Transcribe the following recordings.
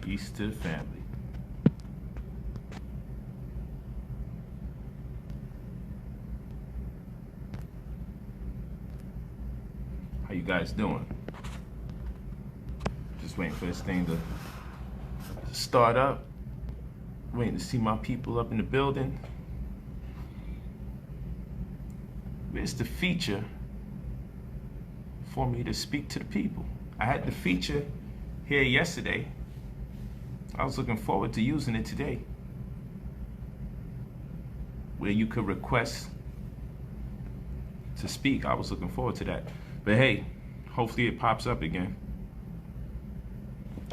Peace to the family. How you guys doing? Just waiting for this thing to start up. Waiting to see my people up in the building. Where's the feature for me to speak to the people? I had the feature here yesterday. I was looking forward to using it today, where you could request to speak. I was looking forward to that. But hey, hopefully it pops up again.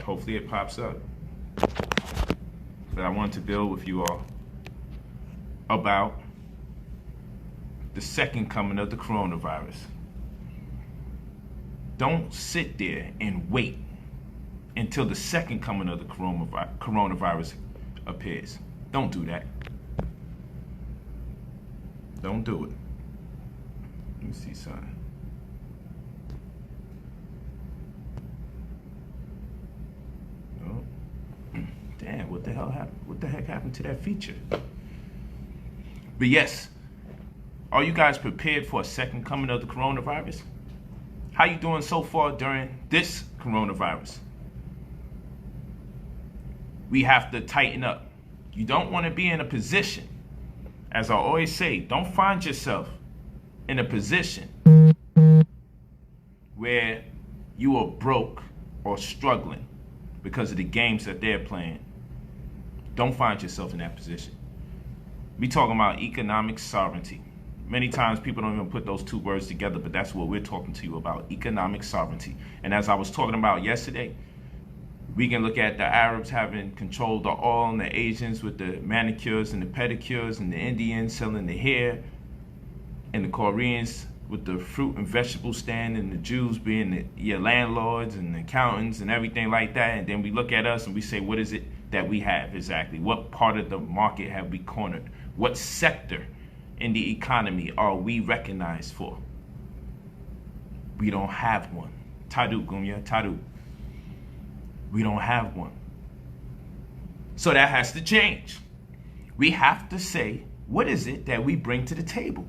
Hopefully it pops up. But I wanted to build with you all about the second coming of the coronavirus. Don't sit there and wait until the second coming of the coronavirus appears. Don't do that. Don't do it. Let me see something. Oh. Damn, what the hell happened? What the heck happened to that feature? But yes, are you guys prepared for a second coming of the coronavirus? How you doing so far during this coronavirus? We have to tighten up. You don't want to be in a position, as I always say, don't find yourself in a position where you are broke or struggling because of the games that they're playing. Don't find yourself in that position. We talking about economic sovereignty. Many times people don't even put those two words together, but that's what we're talking to you about, economic sovereignty. And as I was talking about yesterday, we can look at the Arabs having controlled the oil, and the Asians with the manicures and the pedicures, and the Indians selling the hair, and the Koreans with the fruit and vegetable stand, and the Jews being your landlords and the accountants and everything like that. And then we look at us and we say, what is it that we have exactly? What part of the market have we cornered? What sector in the economy are we recognized for? We don't have one. Tadu, Gumya, Tadu. We don't have one. So that has to change. We have to say, what is it that we bring to the table?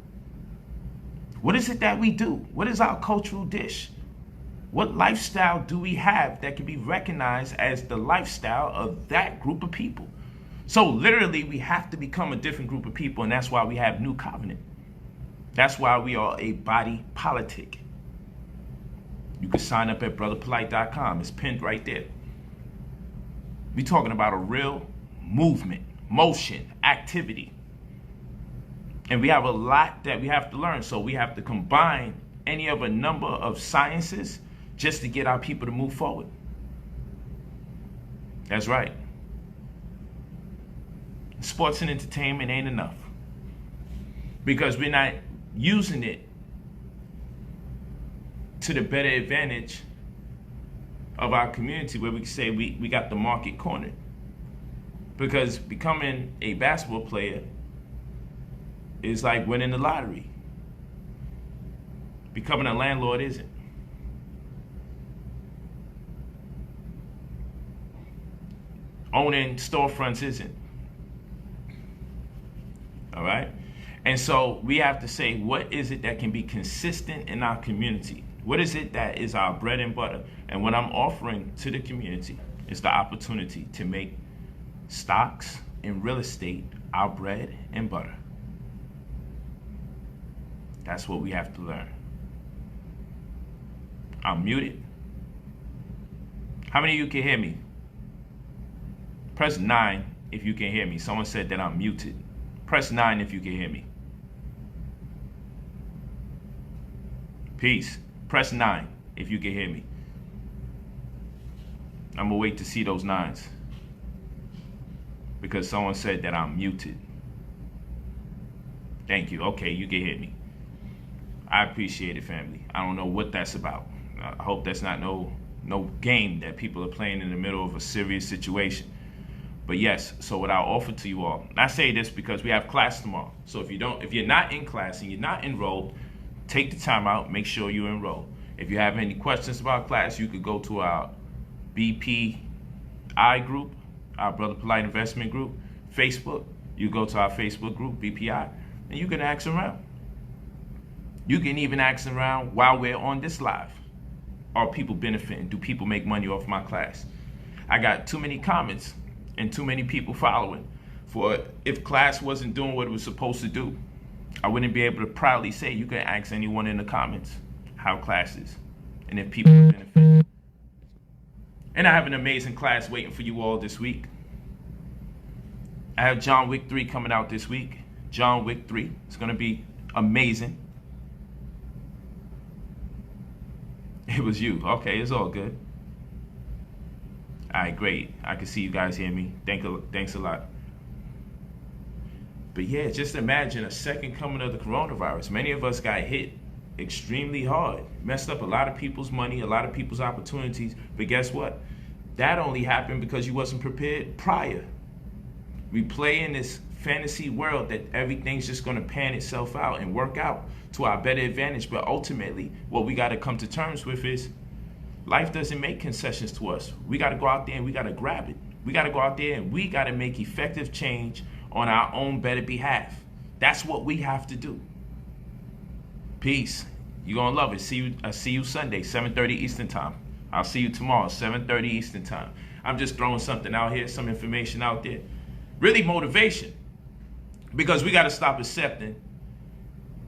What is it that we do? What is our cultural dish? What lifestyle do we have that can be recognized as the lifestyle of that group of people? So literally, we have to become a different group of people, and that's why we have New Covenant. That's why we are a body politic. You can sign up at brotherpolight.com. It's pinned right there. We're talking about a real movement, motion, activity. And we have a lot that we have to learn. So we have to combine any of a number of sciences just to get our people to move forward. That's right. Sports and entertainment ain't enough, because we're not using it to the better advantage of our community, where we can say we got the market cornered. Because becoming a basketball player is like winning the lottery. Becoming a landlord isn't. Owning storefronts isn't. All right? And so we have to say, what is it that can be consistent in our community? What is it that is our bread and butter? And what I'm offering to the community is the opportunity to make stocks and real estate our bread and butter. That's what we have to learn. I'm muted. How many of you can hear me? Press 9 if you can hear me. Someone said that I'm muted. Press 9 if you can hear me. Peace. Press 9 if you can hear me. I'm gonna wait to see those 9s, because someone said that I'm muted. Thank you. Okay, you can hear me. I appreciate it, family. I don't know what that's about. I hope that's not no game that people are playing in the middle of a serious situation. But yes, so what I'll offer to you all, and I say this because we have class tomorrow. So if you're not in class and you're not enrolled, take the time out, make sure you enroll. If you have any questions about class, you could go to our BP I group, our Brother Polight Investment Group, Facebook. You go to our Facebook group, BPI, and you can ask around. You can even ask around while we're on this live. Are people benefiting? Do people make money off my class? I got too many comments and too many people following for if class wasn't doing what it was supposed to do, I wouldn't be able to proudly say you can ask anyone in the comments how class is and if people benefit. And I have an amazing class waiting for you all this week. I have John Wick 3 coming out this week. John Wick 3. It's going to be amazing. It was you. Okay, it's all good. All right, great. I can see you guys hear me. Thanks a lot. But yeah, just imagine a second coming of the coronavirus. Many of us got hit extremely hard. Messed up a lot of people's money, a lot of people's opportunities. But guess what? That only happened because you wasn't prepared prior. We play in this fantasy world that everything's just going to pan itself out and work out to our better advantage. But ultimately, what we got to come to terms with is life doesn't make concessions to us. We got to go out there and we got to grab it. We got to go out there and we got to make effective change on our own better behalf. That's what we have to do. Peace. You're going to love it. I see you Sunday, 7:30 Eastern Time. I'll see you tomorrow, 7:30 Eastern Time. I'm just throwing something out here, some information out there. Really motivation. Because we got to stop accepting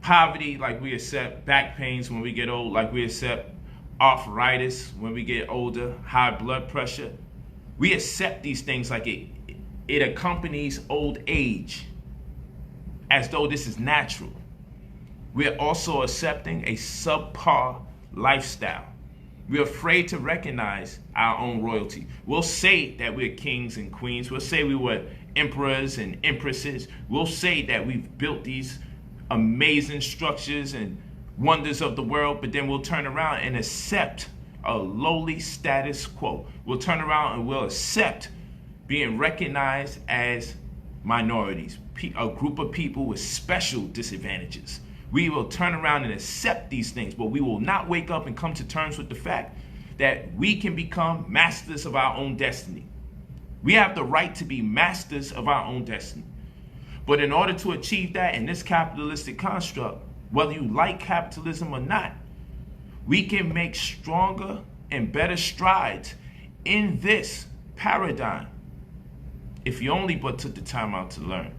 poverty like we accept back pains when we get old, like we accept arthritis when we get older, high blood pressure. We accept these things like it accompanies old age as though this is natural. We're also accepting a subpar lifestyle. We're afraid to recognize our own royalty. We'll say that we're kings and queens. We'll say we were emperors and empresses. We'll say that we've built these amazing structures and wonders of the world, but then we'll turn around and accept a lowly status quo. We'll turn around and we'll accept being recognized as minorities, a group of people with special disadvantages. We will turn around and accept these things, but we will not wake up and come to terms with the fact that we can become masters of our own destiny. We have the right to be masters of our own destiny. But in order to achieve that in this capitalistic construct, whether you like capitalism or not, we can make stronger and better strides in this paradigm if you only but took the time out to learn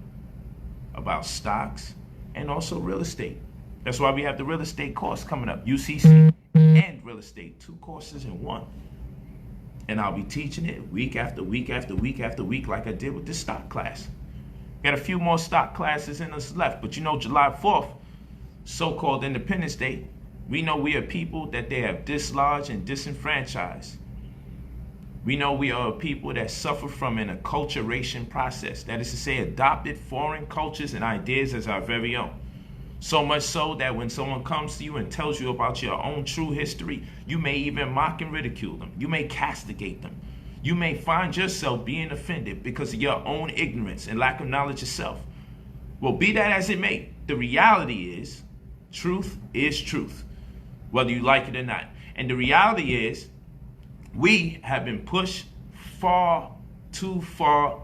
about stocks and also real estate. That's why we have the real estate course coming up, UCC and real estate, 2 courses in one. And I'll be teaching it week after week after week after week like I did with this stock class. Got a few more stock classes in us left, but you know July 4th, so-called Independence Day, we know we are people that they have dislodged and disenfranchised. We know we are a people that suffer from an acculturation process. That is to say, adopted foreign cultures and ideas as our very own. So much so that when someone comes to you and tells you about your own true history, you may even mock and ridicule them. You may castigate them. You may find yourself being offended because of your own ignorance and lack of knowledge yourself. Well, be that as it may, the reality is truth, whether you like it or not. And the reality is we have been pushed far too far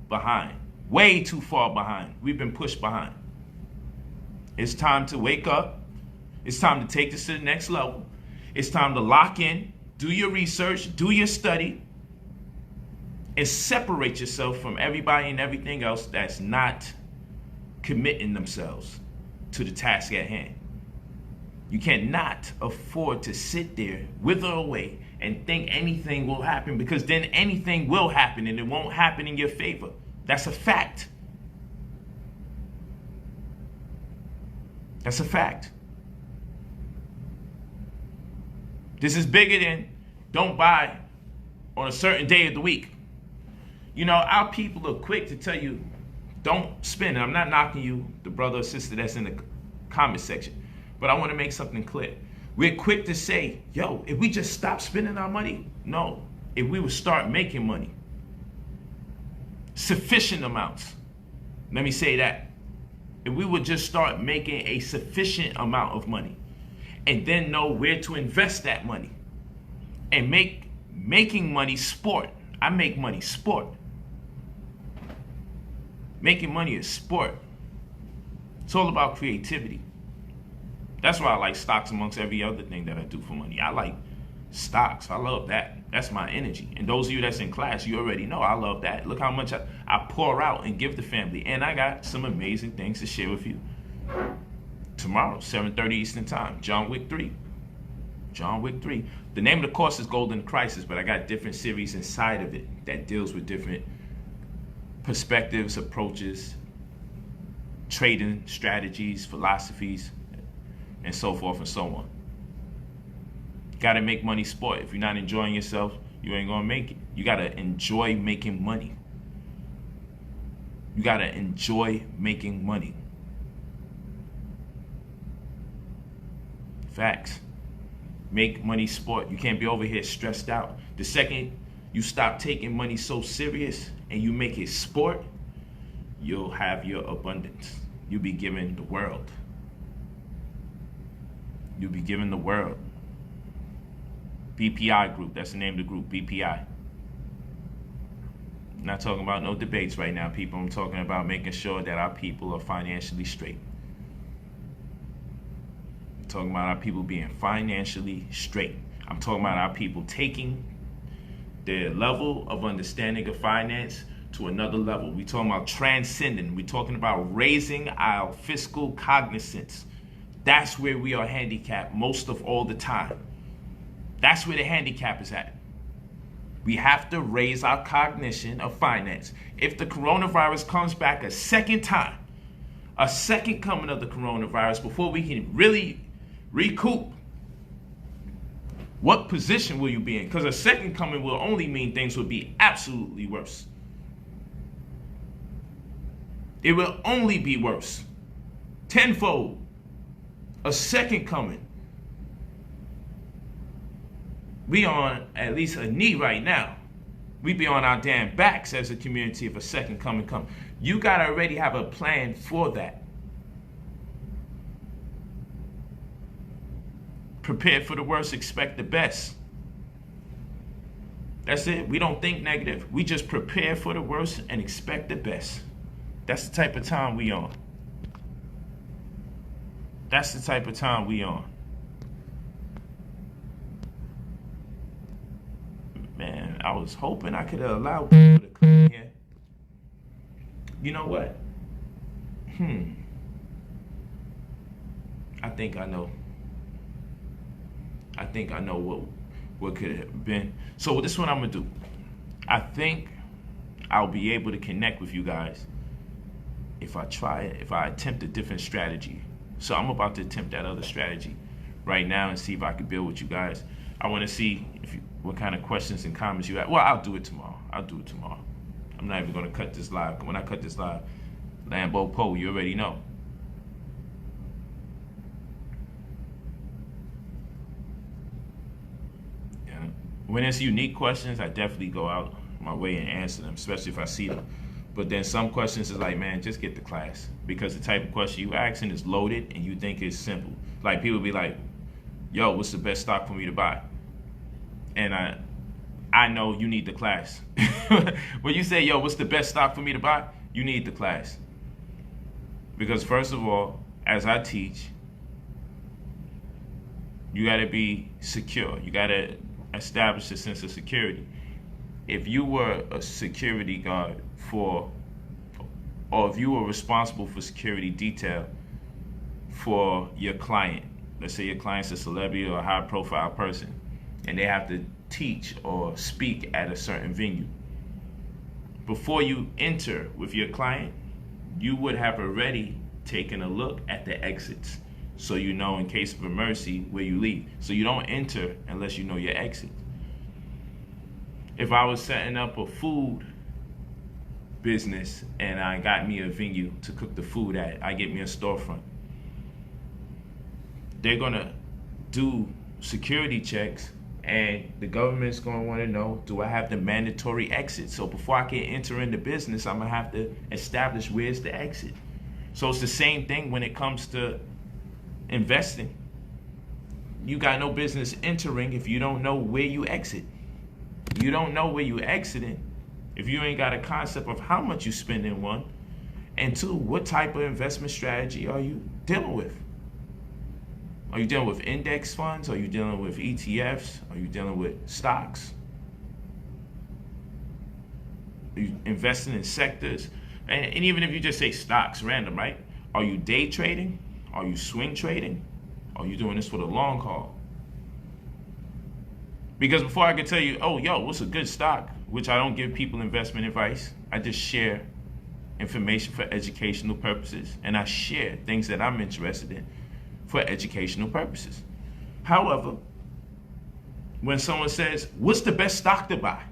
behind, way too far behind. We've been pushed behind. It's time to wake up. It's time to take this to the next level. It's time to lock in, do your research, do your study, and separate yourself from everybody and everything else that's not committing themselves to the task at hand. You cannot afford to sit there, wither away, and think anything will happen, because then anything will happen and it won't happen in your favor. That's a fact. That's a fact. This is bigger than don't buy on a certain day of the week. You know, our people are quick to tell you, don't spend. I'm not knocking you, the brother or sister that's in the comment section, but I want to make something clear. We're quick to say, yo, if we just stop spending our money, no. If we would start making money, sufficient amounts. Let me say that. If we would just start making a sufficient amount of money and then know where to invest that money and making money sport. I make money sport. Making money is sport. It's all about creativity. That's why I like stocks amongst every other thing that I do for money. I like stocks. I love that. That's my energy. And those of you that's in class, you already know I love that. Look how much I pour out and give the family. And I got some amazing things to share with you. Tomorrow, 7:30 Eastern Time, John Wick 3. John Wick 3. The name of the course is Golden Crisis, but I got different series inside of it that deals with different perspectives, approaches, trading strategies, philosophies, and so forth and so on. Got to make money sport. If you're not enjoying yourself, you ain't going to make it. You got to enjoy making money. You got to enjoy making money. Facts. Make money sport. You can't be over here stressed out. The second you stop taking money so serious and you make it sport, you'll have your abundance. You'll be given the world. You'll be given the world. BPI group, that's the name of the group, BPI. I'm not talking about no debates right now, people. I'm talking about making sure that our people are financially straight. I'm talking about our people being financially straight. I'm talking about our people taking their level of understanding of finance to another level. We're talking about transcending. We're talking about raising our fiscal cognizance. That's where we are handicapped most of all the time. That's where the handicap is at. We have to raise our cognition of finance. If the coronavirus comes back a second time, a second coming of the coronavirus, before we can really recoup, what position will you be in? Because a second coming will only mean things will be absolutely worse. It will only be worse. Tenfold. A second coming. We on at least a knee right now. We be on our damn backs as a community if a second coming come. You got to already have a plan for that. Prepare for the worst, expect the best. That's it. We don't think negative. We just prepare for the worst and expect the best. That's the type of time we on. That's the type of time we on. Man, I was hoping I could allow people to come in here. You know what? I think I know. I think I know what could have been. So this is what I'm gonna do. I think I'll be able to connect with you guys if I try it, if I attempt a different strategy. So I'm about to attempt that other strategy right now and see if I can build with you guys. I want to see what kind of questions and comments you have. Well, I'll do it tomorrow. I'm not even going to cut this live. When I cut this live, Lambo Poe, you already know. Yeah. When it's unique questions, I definitely go out my way and answer them, especially if I see them. But then some questions is like, man, just get the class. Because the type of question you asking is loaded and you think it's simple. Like people be like, yo, what's the best stock for me to buy? And I know you need the class. When you say, yo, what's the best stock for me to buy? You need the class. Because first of all, as I teach, you got to be secure. You got to establish a sense of security. If you were a security guard or if you were responsible for security detail for your client, let's say your client's a celebrity or a high profile person, and they have to teach or speak at a certain venue. Before you enter with your client, you would have already taken a look at the exits. So you know in case of emergency where you leave. So you don't enter unless you know your exit. If I was setting up a food business and I got me a venue to cook the food at, I get me a storefront. They're gonna do security checks and the government's gonna wanna know, do I have the mandatory exit? So before I can enter into business, I'm gonna have to establish where's the exit. So it's the same thing when it comes to investing. You got no business entering if you don't know where you exit. you don't know where you exiting if you ain't got a concept of how much you spend in one, and two, what type of investment strategy are you dealing with? Are you dealing with index funds? Are you dealing with ETFs? Are you dealing with stocks? Are you investing in sectors? And even if you just say stocks, random, right? Are you day trading? Are you swing trading? Are you doing this for the long haul? Because before I can tell you, oh, yo, what's a good stock, which I don't give people investment advice, I just share information for educational purposes, and I share things that I'm interested in for educational purposes. However, when someone says, what's the best stock to buy?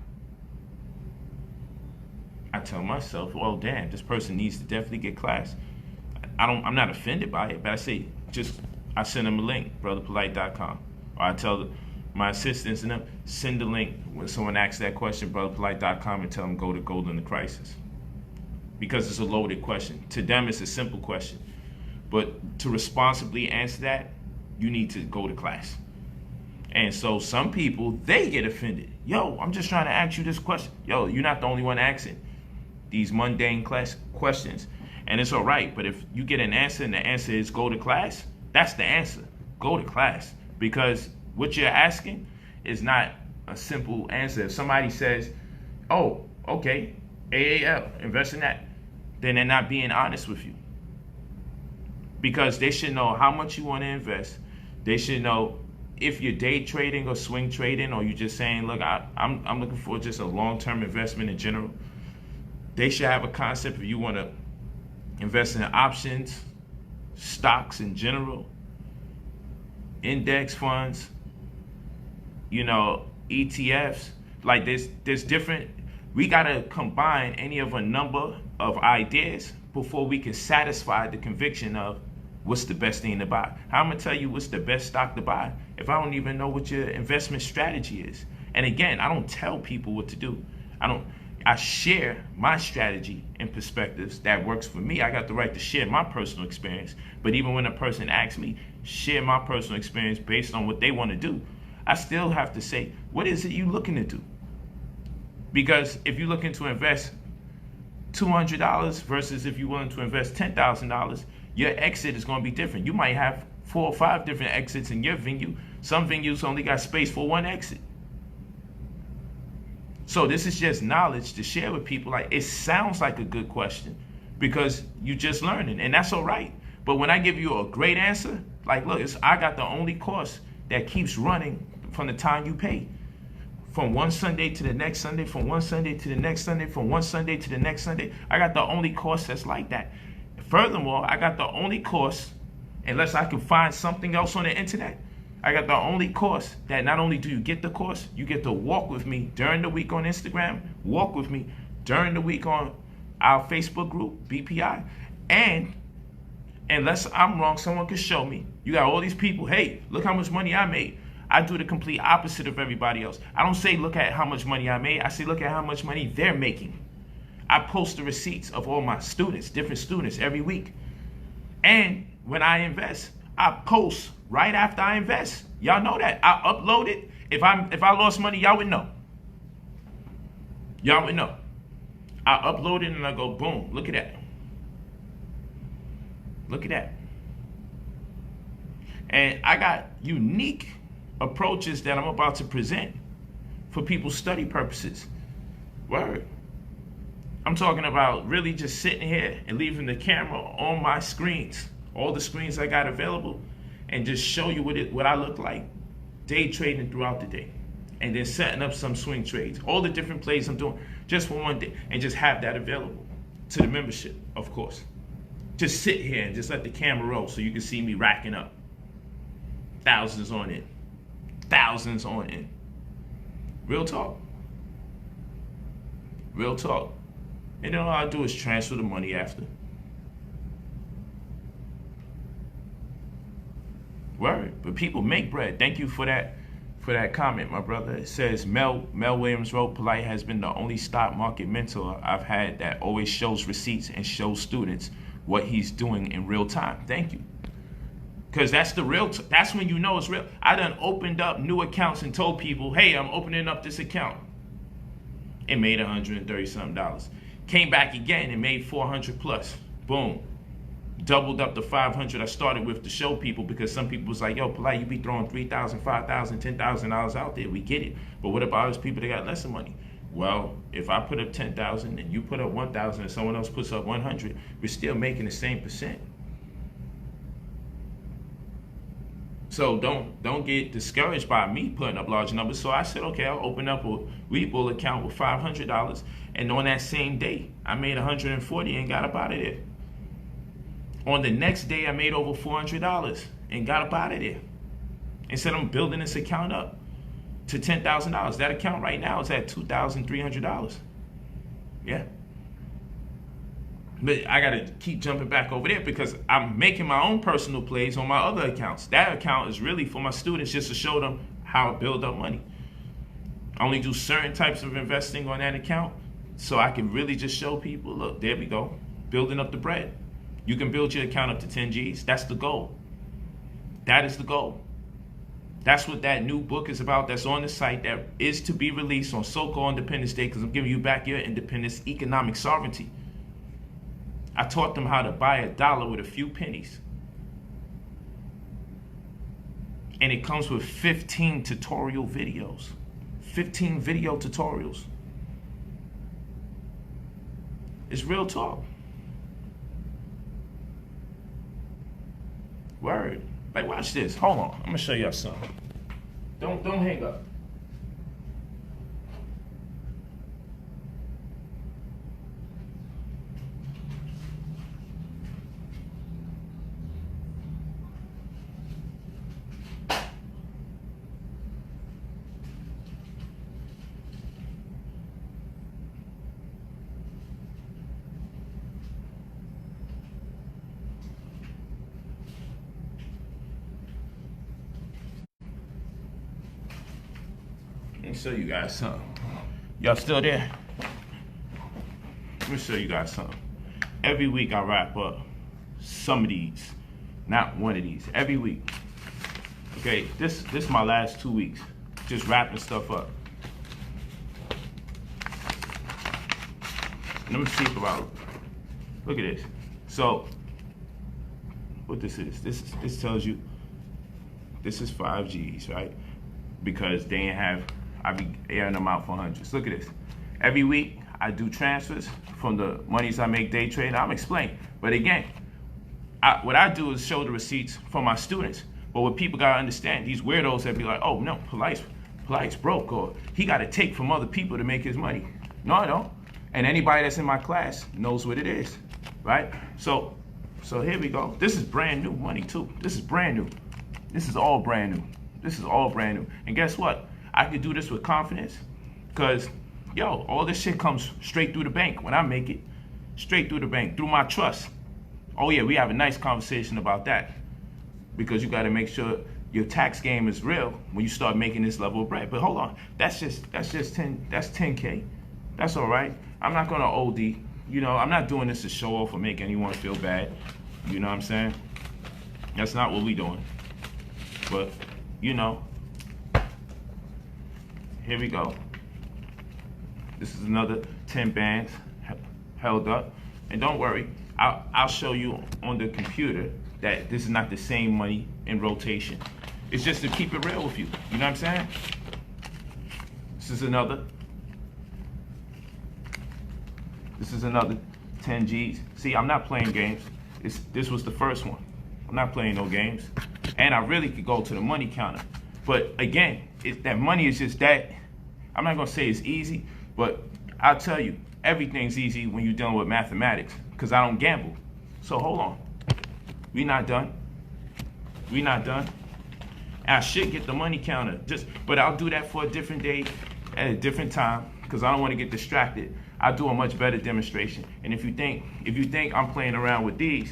I tell myself, well, damn, this person needs to definitely get class. I'm not offended by it, but I say, I send them a link, brotherpolight.com. Or I tell my assistants and them, send the link when someone asks that question, brotherpolight.com, and tell them go to Gold in the Crisis. Because it's a loaded question. To them, it's a simple question. But to responsibly answer that, you need to go to class. And so some people, they get offended. Yo, I'm just trying to ask you this question. Yo, you're not the only one asking these mundane questions. And it's all right, but if you get an answer and the answer is go to class, that's the answer. Go to class. Because what you're asking is not a simple answer. If somebody says, oh, okay, AAL, invest in that, then they're not being honest with you. Because they should know how much you want to invest. They should know if you're day trading or swing trading, or you're just saying, look, I'm looking for just a long-term investment in general. They should have a concept if you want to invest in options, stocks in general, index funds, ETFs. Like there's different. We got to combine any of a number of ideas before we can satisfy the conviction of what's the best thing to buy. How am I going to tell you what's the best stock to buy if I don't even know what your investment strategy is? And again, I don't tell people what to do. I share my strategy and perspectives that works for me. I got the right to share my personal experience. But even when a person asks me, share my personal experience based on what they want to do, I still have to say, what is it you looking to do? Because if you're looking to invest $200 versus if you're willing to invest $10,000, your exit is going to be different. You might have 4 or 5 different exits in your venue. Some venues only got space for 1 exit. So this is just knowledge to share with people. Like, it sounds like a good question because you're just learning, and that's all right. But when I give you a great answer, like, look, I got the only course that keeps running from the time you pay. From one Sunday to the next Sunday, from one Sunday to the next Sunday, from one Sunday to the next Sunday. I got the only course that's like that. Furthermore, I got the only course, unless I can find something else on the internet, I got the only course that not only do you get the course, you get to walk with me during the week on Instagram, walk with me during the week on our Facebook group, BPI, and unless I'm wrong, someone can show me. You got all these people, hey, look how much money I made. I do the complete opposite of everybody else. I don't say look at how much money I made. I say look at how much money they're making. I post the receipts of all my students, different students every week. And when I invest, I post right after I invest. Y'all know that. I upload it. If I lost money, y'all would know. Y'all would know. I upload it and I go, boom, look at that. Look at that. And I got unique approaches that I'm about to present for people's study purposes. Word. I'm talking about really just sitting here and leaving the camera on my screens, all the screens I got available, and just show you what I look like day trading throughout the day. And then setting up some swing trades, all the different plays I'm doing just for one day, and just have that available to the membership, of course. Just sit here and just let the camera roll so you can see me racking up. Thousands on it. Thousands on it. Real talk. Real talk. And then all I do is transfer the money after. Word. But people make bread. Thank you for that comment, my brother. It says Mel Williams wrote, Polight has been the only stock market mentor I've had that always shows receipts and shows students what he's doing in real time. Thank you. Because that's the real, that's when you know it's real. I done opened up new accounts and told people, hey, I'm opening up this account. and made $130 something. Came back again and made 400 plus. Boom. Doubled up to 500 I started with to show people, because some people was like, yo, Polight, you be throwing $3,000, $5,000, $10,000 out there. We get it. But what about those people that got less money? Well, if I put up 10,000 and you put up 1,000 and someone else puts up 100, we're still making the same percent. So don't get discouraged by me putting up large numbers. So I said, okay, I'll open up a Webull account with $500, and on that same day, I made $140 and got up out of there. On the next day, I made over $400 and got up out of there. And said, I'm building this account up to $10,000. That account right now is at $2,300. Yeah. But I got to keep jumping back over there because I'm making my own personal plays on my other accounts. That account is really for my students, just to show them how to build up money. I only do certain types of investing on that account, so I can really just show people, look, there we go, building up the bread. You can build your account up to 10 G's. That's the goal. That is the goal. That's what that new book is about that's on the site, that is to be released on so-called Independence Day, because I'm giving you back your independence, economic sovereignty. I taught them how to buy $1 with a few pennies. And it comes with 15 tutorial videos. 15 video tutorials. It's real talk. Word. Like, watch this. Hold on. I'm gonna show y'all something. Don't hang up. Let me show you guys something. Y'all still there? Let me show you guys something. Every week I wrap up some of these, not one of these. Every week. Okay, this is my last 2 weeks, just wrapping stuff up. Let me see about. Look at this. So, what this is? This tells you. This is 5 G's, right? Because they ain't have. I be airing them out for hundreds. Look at this. Every week, I do transfers from the monies I make day trading. I'm explaining. But again, what I do is show the receipts for my students. But what people got to understand, these weirdos that be like, oh, no, Polight's broke, or he got to take from other people to make his money. No, I don't. And anybody that's in my class knows what it is, right? So here we go. This is brand new money, too. This is brand new. This is all brand new. This is all brand new. And guess what? I can do this with confidence because, yo, all this shit comes straight through the bank when I make it. Straight through the bank, through my trust. Oh, yeah, we have a nice conversation about that because you got to make sure your tax game is real when you start making this level of bread. But hold on, that's 10K. That's all right. I'm not going to OD. You know, I'm not doing this to show off or make anyone feel bad. You know what I'm saying? That's not what we doing. But, you know, here we go. This is another 10 bands held up. And don't worry, I'll show you on the computer that this is not the same money in rotation. It's just to keep it real with you. You know what I'm saying? This is another 10 G's. See, I'm not playing games. This was the first one. I'm not playing no games. And I really could go to the money counter. But again, that money is just that. I'm not going to say it's easy, but I'll tell you, everything's easy when you're dealing with mathematics because I don't gamble. So hold on. We not done. We not done. I should get the money counter, but I'll do that for a different day at a different time because I don't want to get distracted. I'll do a much better demonstration. And if you think I'm playing around with these,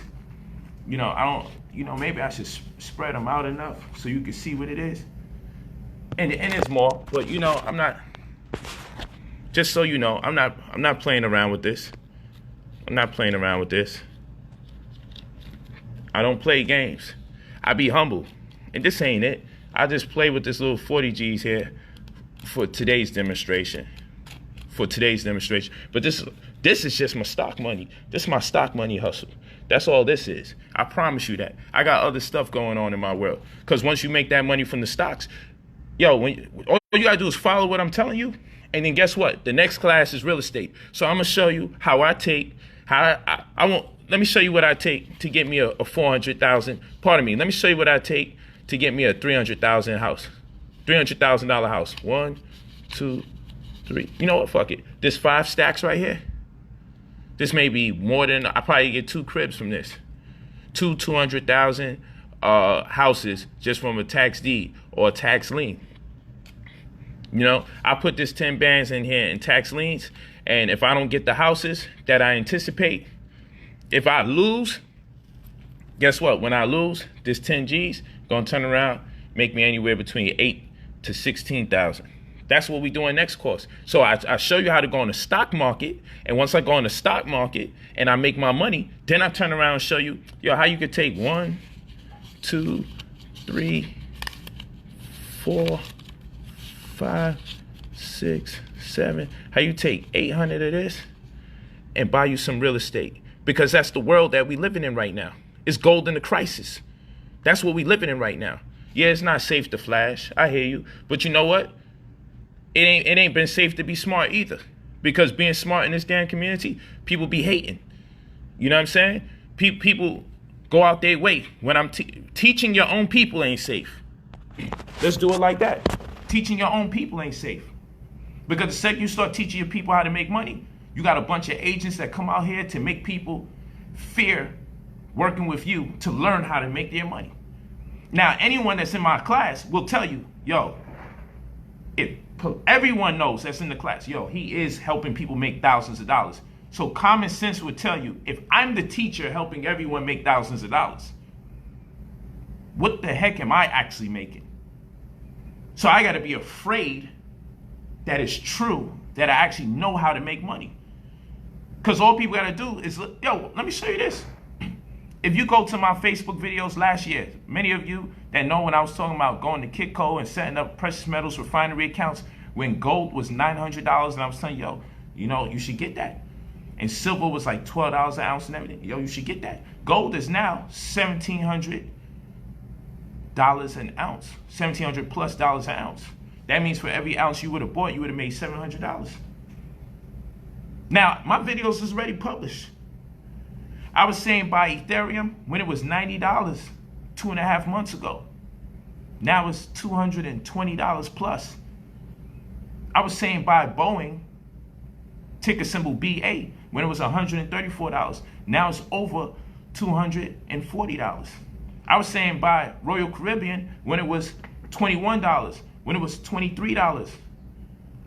you know, maybe I should spread them out enough so you can see what it is. And it's more, but you know, I'm not. Just so you know, I'm not playing around with this. I'm not playing around with this. I don't play games. I be humble, and this ain't it. I just play with this little 40 G's here for today's demonstration. for today's demonstration. But this is just my stock money. This is my stock money hustle. That's all this is. I promise you that. I got other stuff going on in my world. Because once you make that money from the stocks, yo, all you gotta do is follow what I'm telling you. And then guess what? The next class is real estate. So I'm gonna show you how I take, let me show you what I take to get me a 400,000. Pardon me. Let me show you what I take to get me a 300,000 house. $300,000 house. 1, 2, 3. You know what? Fuck it. This 5 stacks right here. This may be more than, I probably get 2 cribs from this. 200,000 houses just from a tax deed or a tax lien. You know, I put this 10 bands in here in tax liens, and if I don't get the houses that I anticipate, if I lose, guess what? When I lose, this 10 G's gonna turn around, make me anywhere between 8 to 16,000. That's what we do in next course. So I show you how to go on the stock market, and once I go on the stock market and I make my money, then I turn around and show you, yo, how you could take 1, 2, 3, 4, 5, 6, 7. How you take 800 of this and buy you some real estate? Because that's the world that we living in right now. It's gold in the crisis. That's what we living in right now. Yeah, it's not safe to flash. I hear you. But you know what? It ain't been safe to be smart either. Because being smart in this damn community, people be hating. You know what I'm saying? People go out their way. When I'm teaching your own people ain't safe. Let's do it like that. Teaching your own people ain't safe. Because the second you start teaching your people how to make money, you got a bunch of agents that come out here to make people fear working with you to learn how to make their money. Now, anyone that's in my class will tell you, yo, everyone knows that's in the class, yo, he is helping people make thousands of dollars. So common sense would tell you, if I'm the teacher helping everyone make thousands of dollars, what the heck am I actually making? So I got to be afraid that it's true, that I actually know how to make money. Because all people got to do is, yo, let me show you this. If you go to my Facebook videos last year, many of you that know when I was talking about going to Kitco and setting up precious metals refinery accounts when gold was $900 and I was telling you, yo, you know, you should get that. And silver was like $12 an ounce and everything. Yo, you should get that. Gold is now $1,700 an ounce, $1,700 plus an ounce. That means for every ounce you would have bought, you would have made $700. Now, my videos is already published. I was saying buy Ethereum when it was $90 2.5 months ago. Now it's $220 plus. I was saying buy Boeing, ticker symbol BA, when it was $134. Now it's over $240. I was saying buy Royal Caribbean when it was $21, when it was $23.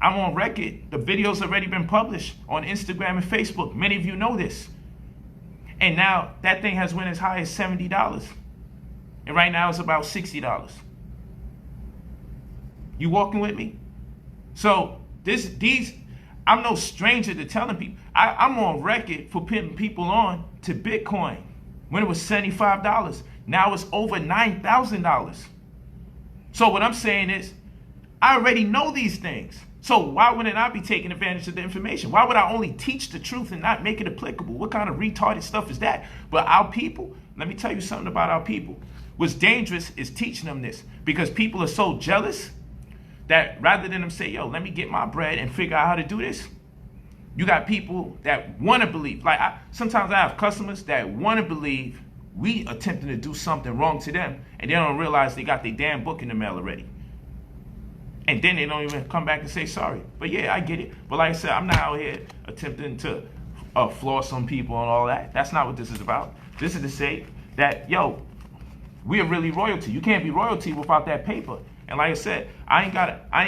I'm on record. The video's already been published on Instagram and Facebook. Many of you know this. And now that thing has went as high as $70. And right now it's about $60. You walking with me? So I'm no stranger to telling people. I'm on record for putting people on to Bitcoin when it was $75. Now it's over $9,000. So what I'm saying is, I already know these things. So why wouldn't I be taking advantage of the information? Why would I only teach the truth and not make it applicable? What kind of retarded stuff is that? But our people, let me tell you something about our people. What's dangerous is teaching them this, because people are so jealous that rather than them say, yo, let me get my bread and figure out how to do this, you got people that want to believe. Like sometimes I have customers that want to believe we attempting to do something wrong to them, and they don't realize they got their damn book in the mail already. And then they don't even come back and say sorry. But yeah, I get it. But like I said, I'm not out here attempting to floss on people and all that. That's not what this is about. This is to say that, yo, we are really royalty. You can't be royalty without that paper. And like I said, I ain't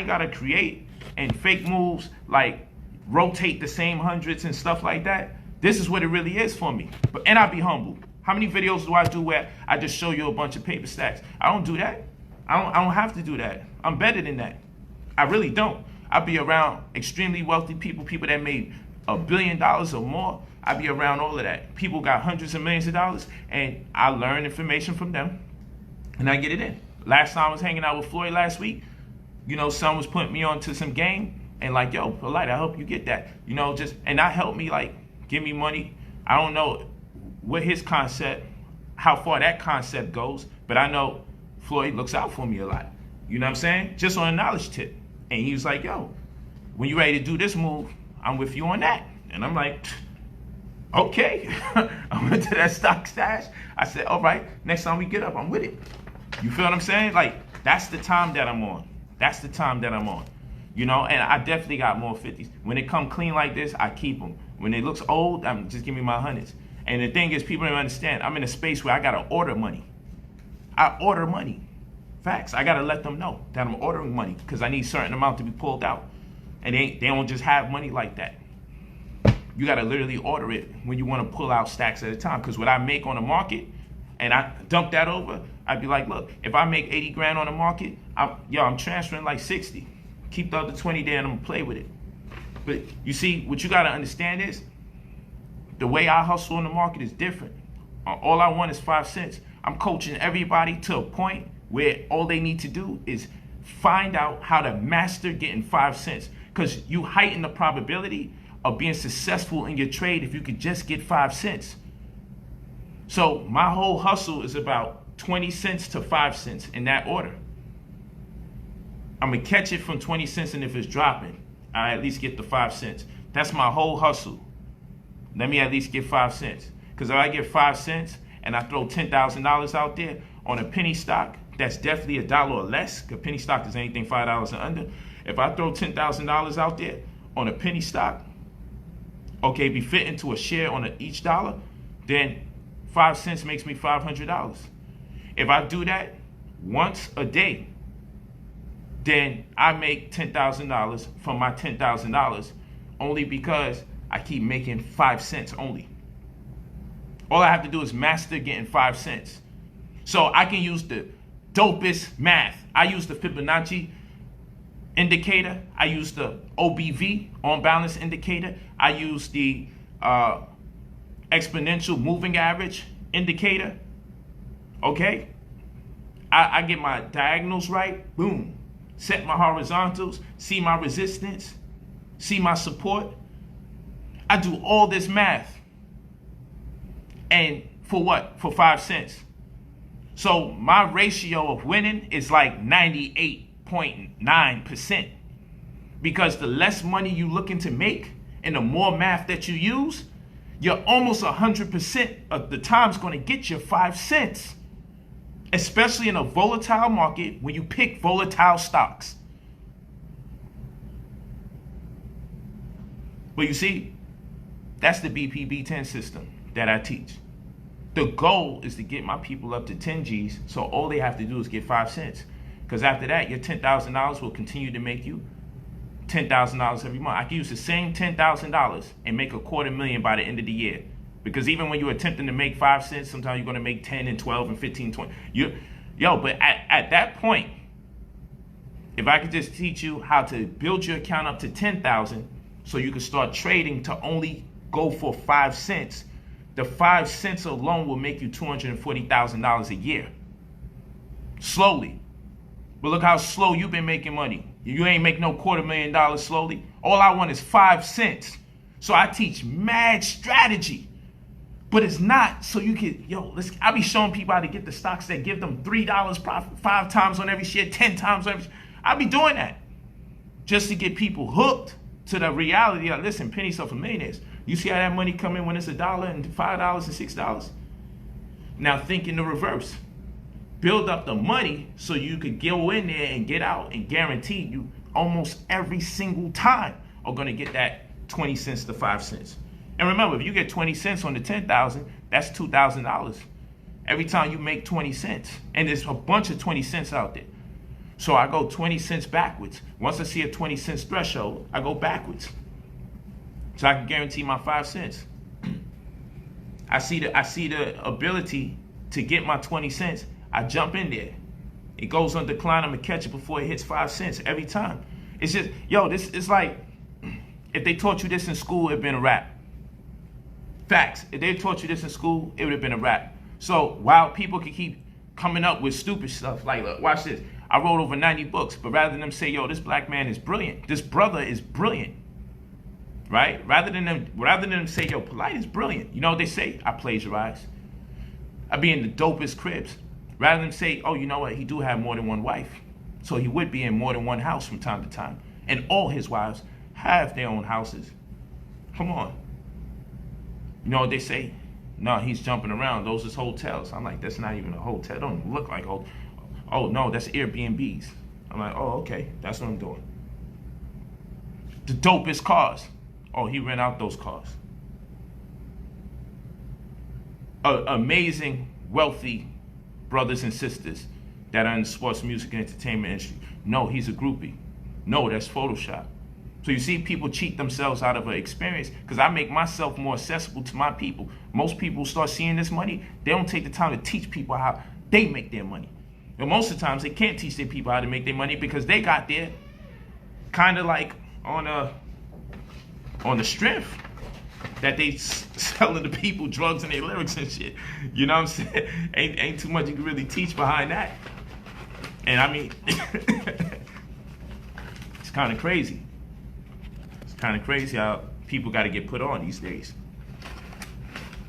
gotta create and fake moves like rotate the same hundreds and stuff like that. This is what it really is for me. And I be humble. How many videos do I do where I just show you a bunch of paper stacks? I don't do that. I don't have to do that. I'm better than that. I really don't. I be around extremely wealthy people, people that made $1 billion or more. I be around all of that. People got hundreds of millions of dollars, and I learn information from them, and I get it in. Last time I was hanging out with Floyd last week, you know, son was putting me on to some game. and like, yo, Polight, I help you get that. You know, just, and not help me, like, give me money. I don't know what his concept, how far that concept goes, but I know Floyd looks out for me a lot. You know what I'm saying? Just on a knowledge tip. And he was like, yo, when you ready to do this move, I'm with you on that. And I'm like, okay. I went to that stock stash. I said, all right, next time we get up, I'm with it. You feel what I'm saying? Like, that's the time that I'm on. That's the time that I'm on. You know, and I definitely got more 50s. When it come clean like this, I keep them. When it looks old, just give me my hundreds. And the thing is, people don't understand. I'm in a space where I got to order money. I order money. Facts. I got to let them know that I'm ordering money because I need a certain amount to be pulled out. And they don't just have money like that. You got to literally order it when you want to pull out stacks at a time. Because what I make on the market and I dump that over, I'd be like, look, if I make 80 grand on the market, I'm transferring like 60. Keep the other 20 there and I'm going to play with it. But you see, what you got to understand is the way I hustle in the market is different. All I want is 5 cents. I'm coaching everybody to a point where all they need to do is find out how to master getting 5 cents. Because you heighten the probability of being successful in your trade if you could just get 5 cents. So my whole hustle is about 20 cents to 5 cents in that order. I'm going to catch it from 20 cents, and if it's dropping, I at least get the 5 cents. That's my whole hustle. Let me at least get 5 cents. Because if I get 5 cents and I throw $10,000 out there on a penny stock, that's definitely $1 or less, because penny stock is anything $5 and under. If I throw $10,000 out there on a penny stock, okay, be fit into a share on each dollar, then 5 cents makes me $500. If I do that once a day, then I make $10,000 from my $10,000 only because I keep making 5 cents only. All I have to do is master getting 5 cents. So I can use the dopest math. I use the Fibonacci indicator. I use the OBV, on balance indicator. I use the exponential moving average indicator. Okay? I get my diagonals right. Boom. Set my horizontals. See my resistance. See my support. I do all this math. And for what? For 5 cents. So my ratio of winning is like 98.9%. Because the less money you looking to make and the more math that you use, you're almost 100% of the time's going to get you 5 cents. Especially in a volatile market when you pick volatile stocks. But you see, that's the BPB10 system that I teach. The goal is to get my people up to 10 G's, so all they have to do is get 5 cents. Because after that, your $10,000 will continue to make you $10,000 every month. I can use the same $10,000 and make $250,000 by the end of the year. Because even when you're attempting to make 5 cents, sometimes you're going to make 10 and 12 and 15, 20. But at that point, if I could just teach you how to build your account up to 10,000 so you can start trading to only go for 5 cents, the 5 cents alone will make you $240,000 a year. Slowly. But look how slow you've been making money. You ain't make no $250,000 slowly. All I want is 5 cents. So I teach mad strategy. But it's not so you can, I be showing people how to get the stocks that give them $3 profit, 5 times on every share, 10 times on every share. I be doing that just to get people hooked to the reality of, listen, penny stuff for millionaires. You see how that money come in when it's $1 and $5 and $6? Now think in the reverse. Build up the money so you could go in there and get out, and guarantee you almost every single time are going to get that 20 cents to 5 cents. And remember, if you get 20 cents on the 10,000, that's $2,000 every time you make 20 cents. And there's a bunch of 20 cents out there. So I go 20 cents backwards. Once I see a 20 cents threshold, I go backwards. So I can guarantee my 5 cents. I see the ability to get my 20 cents. I jump in there. It goes on decline. I'm going to catch it before it hits 5 cents every time. It's just, it's like, if they taught you this in school, it'd been a wrap. Facts. If they taught you this in school, it would have been a wrap. So while people can keep coming up with stupid stuff, like, look, watch this. I wrote over 90 books, but rather than them say, yo, this black man is brilliant, this brother is brilliant, right? Rather than them say, yo, Polight is brilliant. You know what they say? I plagiarize. I be in the dopest cribs. Rather than say, oh, you know what? He do have more than one wife. So he would be in more than one house from time to time. And all his wives have their own houses. Come on. You know what they say? No, he's jumping around. Those is hotels. I'm like, that's not even a hotel. It don't look like hotel. Oh, no, that's Airbnbs. I'm like, oh, okay. That's what I'm doing. The dopest cars. Oh, he rent out those cars. Amazing, wealthy brothers and sisters that are in the sports, music, and entertainment industry. No, he's a groupie. No, that's Photoshop. So you see people cheat themselves out of an experience because I make myself more accessible to my people. Most people start seeing this money, they don't take the time to teach people how they make their money. And most of the times they can't teach their people how to make their money because they got there kind of like on the strength that they selling the people drugs and their lyrics and shit. You know what I'm saying? Ain't too much you can really teach behind that. And I mean, it's kind of crazy. It's kind of crazy how people got to get put on these days.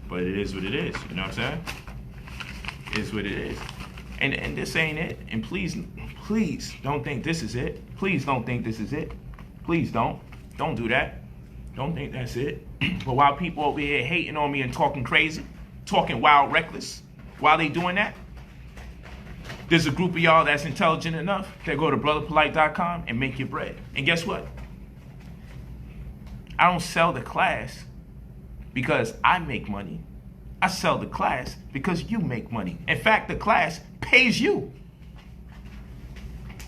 But it is what it is. You know what I'm saying? It is what it is. And this ain't it. And please don't think this is it. Please don't think this is it. Please don't. Don't do that. Don't think that's it. But while people over here hating on me and talking crazy, talking wild reckless, while they doing that, there's a group of y'all that's intelligent enough that go to brotherpolight.com and make your bread. And guess what? I don't sell the class because I make money. I sell the class because you make money. In fact, the class pays you.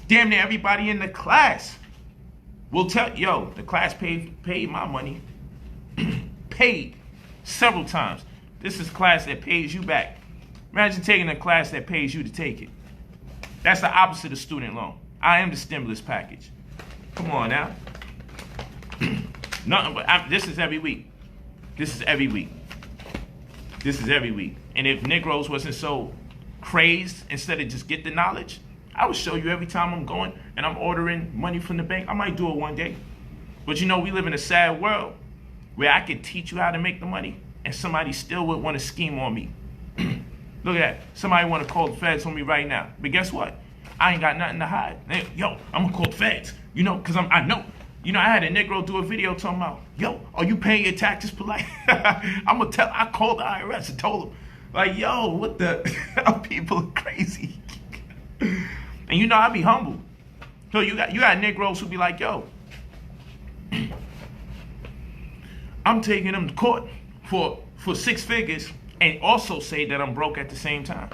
Damn near everybody in the class will tell, yo, the class paid my money. Paid several times. This is a class that pays you back. Imagine taking a class that pays you to take it. That's the opposite of student loan. I am the stimulus package. Come on now. Nothing but this is every week. This is every week. This is every week. And if Negroes wasn't so crazed, instead of just get the knowledge, I would show you every time I'm going and I'm ordering money from the bank. I might do it one day. But you know, we live in a sad world where I could teach you how to make the money and somebody still would want to scheme on me. Look at that. Somebody want to call the feds on me right now. But guess what? I ain't got nothing to hide. Yo, I'm going to call the feds. You know, because I know. You know, I had a Negro do a video talking about, yo, are you paying your taxes, Polight? I called the IRS and told them, like, yo, what the, people are crazy. And you know, I be humble. So you got Negroes who be like, yo, I'm taking them to court for 6 figures and also say that I'm broke at the same time.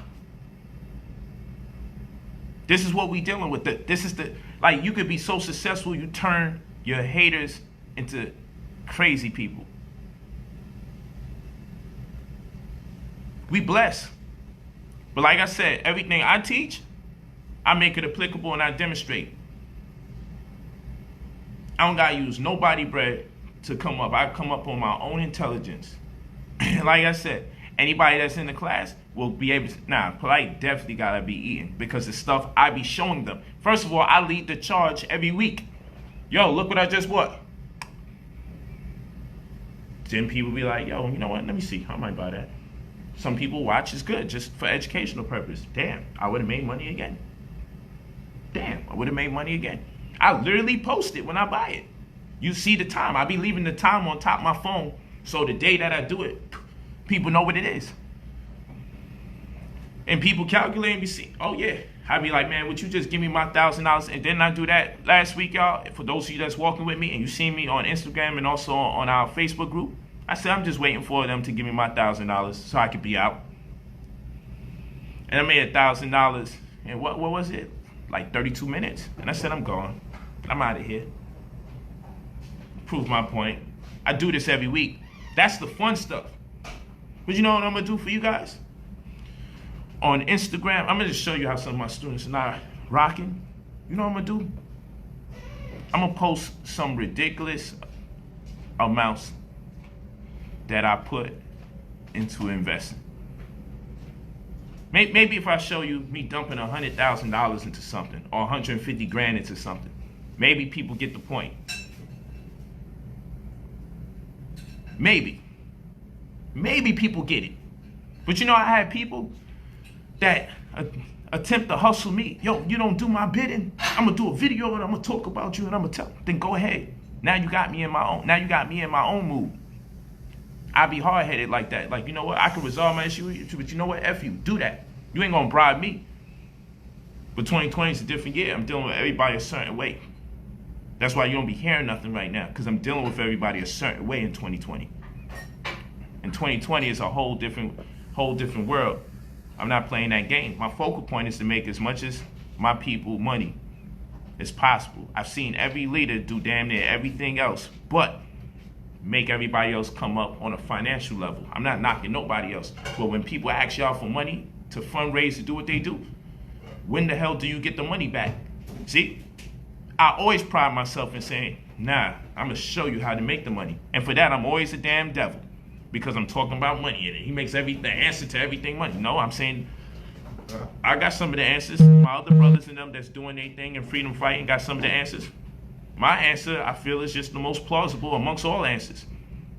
This is what we dealing with. This is like, you could be so successful, you turn your haters into crazy people. We blessed. But like I said, everything I teach, I make it applicable and I demonstrate. I don't gotta use nobody bread to come up. I come up on my own intelligence. Like I said, anybody that's in the class will be able to, Polight definitely gotta be eating because the stuff I be showing them. First of all, I lead the charge every week. Yo, look what I just bought. Then people be like, yo, you know what? Let me see. I might buy that. Some people watch is good, just for educational purpose. Damn, I would have made money again. Damn, I would have made money again. I literally post it when I buy it. You see the time. I be leaving the time on top of my phone, so the day that I do it, people know what it is. And people calculate and be see, oh yeah. I be like, man, would you just give me my $1,000? And didn't I do that last week, y'all? For those of you that's walking with me and you see me on Instagram and also on our Facebook group, I said, I'm just waiting for them to give me my $1,000 so I could be out. And I made $1,000 in what was it? Like 32 minutes. And I said, I'm gone. I'm out of here. Prove my point. I do this every week. That's the fun stuff. But you know what I'm going to do for you guys? On Instagram, I'm going to just show you how some of my students are not rocking. You know what I'm going to do? I'm going to post some ridiculous amounts that I put into investing. Maybe if I show you me dumping $100,000 into something or 150 grand into something, maybe people get the point. Maybe people get it. But you know, I had people that attempt to hustle me. Yo, you don't do my bidding, I'm gonna do a video and I'm gonna talk about you and I'm gonna tell. Then go ahead. Now you got me in my own mood. I be hard-headed like that. Like, you know what? I can resolve my issue, but you know what? F you. Do that. You ain't gonna bribe me. But 2020 is a different year. I'm dealing with everybody a certain way. That's why you don't be hearing nothing right now, because I'm dealing with everybody a certain way in 2020. And 2020 is a whole different world. I'm not playing that game. My focal point is to make as much as my people money as possible. I've seen every leader do damn near everything else, but make everybody else come up on a financial level. I'm not knocking nobody else. But when people ask y'all for money to fundraise to do what they do, when the hell do you get the money back? See, I always pride myself in saying, nah, I'm gonna show you how to make the money. And for that, I'm always a damn devil, because I'm talking about money. And he makes the answer to everything money. No, I'm saying, I got some of the answers. My other brothers and them that's doing their thing and freedom fighting got some of the answers. My answer, I feel, is just the most plausible amongst all answers.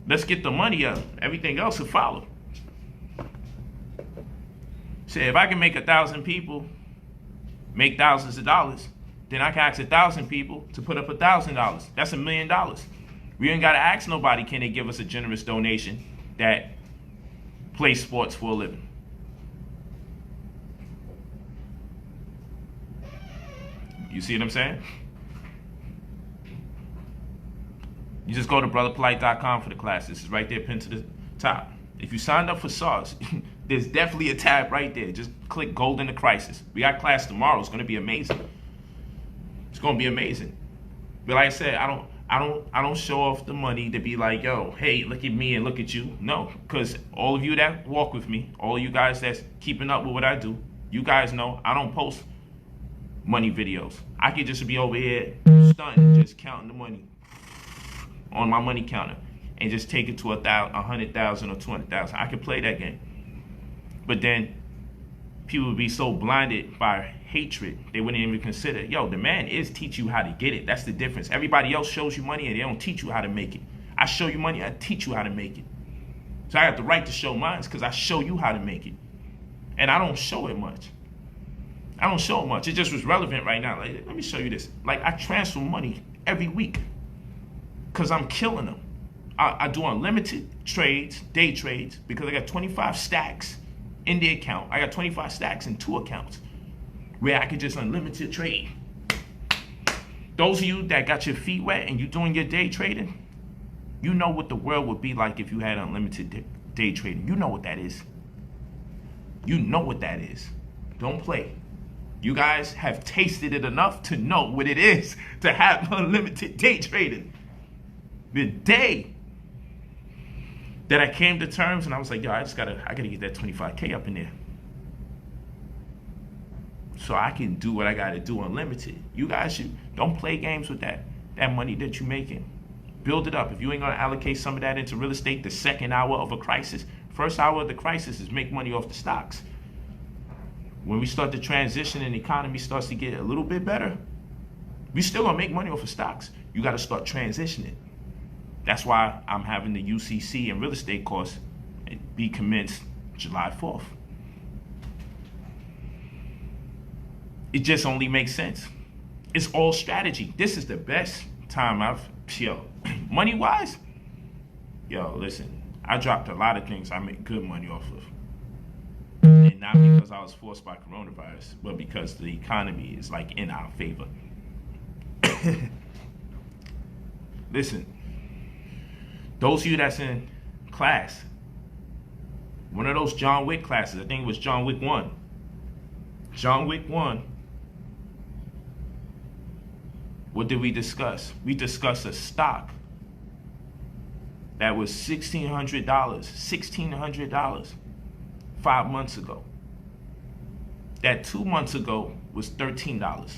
Let's get the money up. Everything else will follow. Say, if I can make 1,000 people make thousands of dollars, then I can ask 1,000 people to put up $1,000. That's $1 million. We ain't got to ask nobody, can they give us a generous donation that plays sports for a living. You see what I'm saying? You just go to brotherpolight.com for the classes. It's right there pinned to the top. If you signed up for SARS, there's definitely a tab right there. Just click Gold in the Crisis. We got class tomorrow. It's going to be amazing. It's going to be amazing. But like I said, I don't show off the money to be like, yo, hey, look at me and look at you. No, because all of you that walk with me, all of you guys that's keeping up with what I do, you guys know I don't post money videos. I could just be over here stunting, just counting the money on my money counter and just take it to 100,000 or 200,000. I could play that game. But then people would be so blinded by hatred, they wouldn't even consider, yo, the man is teach you how to get it. That's the difference. Everybody else shows you money and they don't teach you how to make it. I show you money, I teach you how to make it. So I have the right to show mine because I show you how to make it. And I don't show it much. I don't show it much. It just was relevant right now. Like, let me show you this. Like, I transfer money every week because I'm killing them. I do unlimited trades, day trades, because I got 25 stacks in the account. I got 25 stacks in 2 accounts where I could just unlimited trade. Those of you that got your feet wet and you doing your day trading, you know what the world would be like if you had unlimited day trading. You know what that is. You know what that is. Don't play. You guys have tasted it enough to know what it is to have unlimited day trading. The day that I came to terms and I was like, yo, I gotta get that 25K up in there, so I can do what I gotta do unlimited. You guys don't play games with that money that you're making. Build it up. If you ain't gonna allocate some of that into real estate, the second hour of a crisis, first hour of the crisis is make money off the stocks. When we start to transition and the economy starts to get a little bit better, we still gonna make money off of stocks. You gotta start transitioning. That's why I'm having the UCC and real estate course be commenced July 4th. It just only makes sense. It's all strategy. This is the best time money-wise, listen, I dropped a lot of things I make good money off of. And not because I was forced by coronavirus, but because the economy is like in our favor. Listen, those of you that's in class, one of those John Wick classes, I think it was John Wick 1. John Wick 1. What did we discuss? We discussed a stock that was $1,600 5 months ago. That 2 months ago was $13.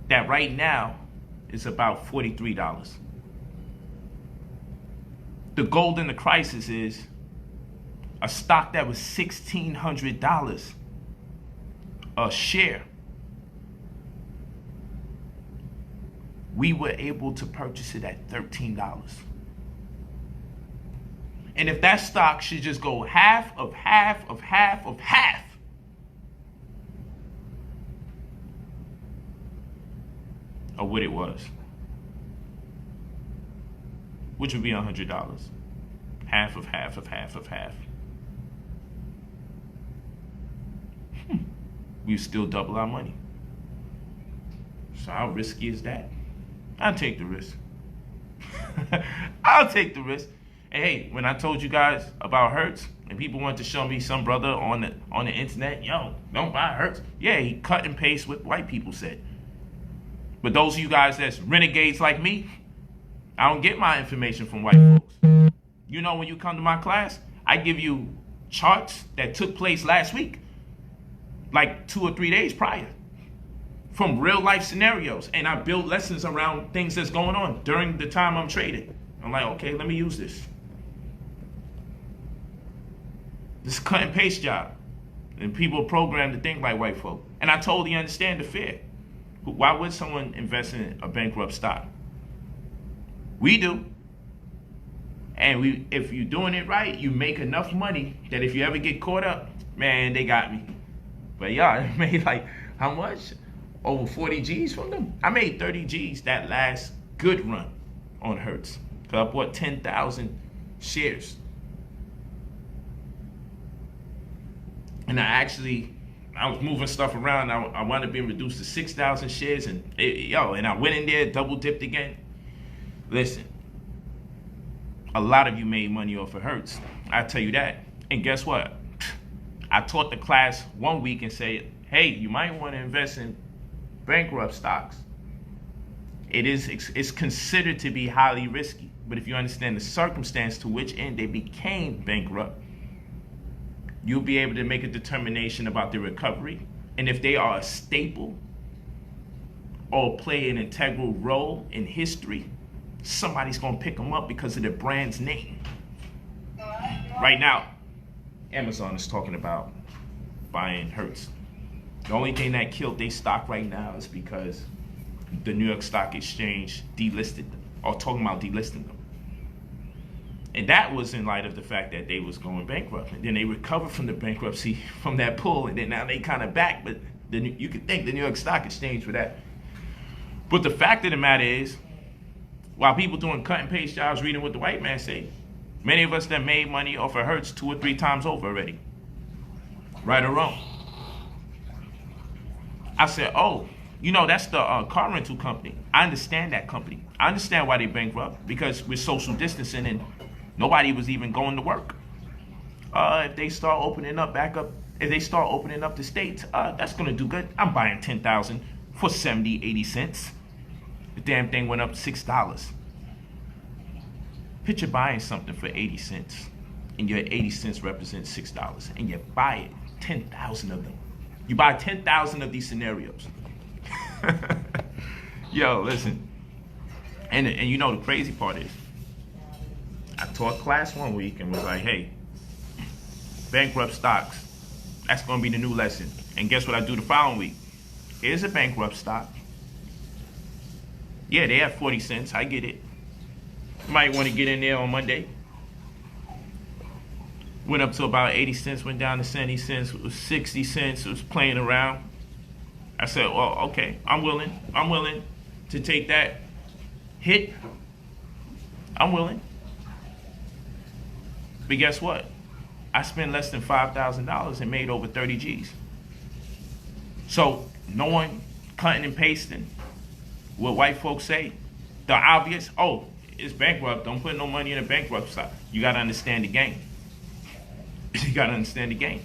That right now is about $43. The gold in the crisis is a stock that was $1,600 a share, we were able to purchase it at $13. And if that stock should just go half of half of half of half, of what it was, which would be $100. Half of half of half of half. We still double our money. So how risky is that? I'll take the risk. I'll take the risk. And hey, when I told you guys about Hertz, and people wanted to show me some brother on the internet, yo, don't buy Hertz. Yeah, he cut and paste what white people said. But those of you guys that's renegades like me, I don't get my information from white folks. You know, when you come to my class, I give you charts that took place last week, like 2 or 3 days prior, from real life scenarios. And I build lessons around things that's going on during the time I'm trading. I'm like, okay, let me use this. This is a cut and paste job. And people are programmed to think like white folk. And I totally understand the fear. Why would someone invest in a bankrupt stock? We do. And if you're doing it right, you make enough money that if you ever get caught up, man, they got me. But y'all, I made like, how much? Over 40 G's from them. I made 30 G's that last good run on Hertz. Because I bought 10,000 shares. And I was moving stuff around. I wound up being reduced to 6,000 shares. And and I went in there, double dipped again. Listen, a lot of you made money off of Hertz. I tell you that. And guess what? I taught the class 1 week and said, hey, you might want to invest in bankrupt stocks. It's considered to be highly risky. But if you understand the circumstance to which end they became bankrupt, you'll be able to make a determination about their recovery. And if they are a staple or play an integral role in history, somebody's going to pick them up because of their brand's name. Right now, Amazon is talking about buying Hertz. The only thing that killed their stock right now is because the New York Stock Exchange delisted them, or talking about delisting them. And that was in light of the fact that they was going bankrupt. And then they recovered from the bankruptcy from that pull, and then now they kind of back. But you could thank the New York Stock Exchange for that. But the fact of the matter is, while people doing cut and paste jobs reading what the white man say, many of us that made money off of Hertz 2 or 3 times over already. Right or wrong. I said, oh, you know, that's the car rental company. I understand that company. I understand why they bankrupt, because we're social distancing and nobody was even going to work. If they start opening up if they start opening up the states, that's going to do good. I'm buying 10,000 for 70, 80 cents. The damn thing went up $6. Picture buying something for 80 cents, and your 80 cents represents $6, and you buy it, 10,000 of them. You buy 10,000 of these scenarios. Yo, listen. And you know the crazy part is, I taught class 1 week and was like, hey, bankrupt stocks, that's going to be the new lesson. And guess what I do the following week? Here's a bankrupt stock. Yeah, they have 40 cents. I get it. You might want to get in there on Monday. Went up to about 80 cents, went down to 70 cents, it was 60 cents, it was playing around. I said, well, okay, I'm willing to take that hit. I'm willing. But guess what? I spent less than $5,000 and made over 30 G's. So no one cutting and pasting what white folks say. The obvious, oh, it's bankrupt, don't put no money in a bankrupt stock. You got to understand the game. You got to understand the game.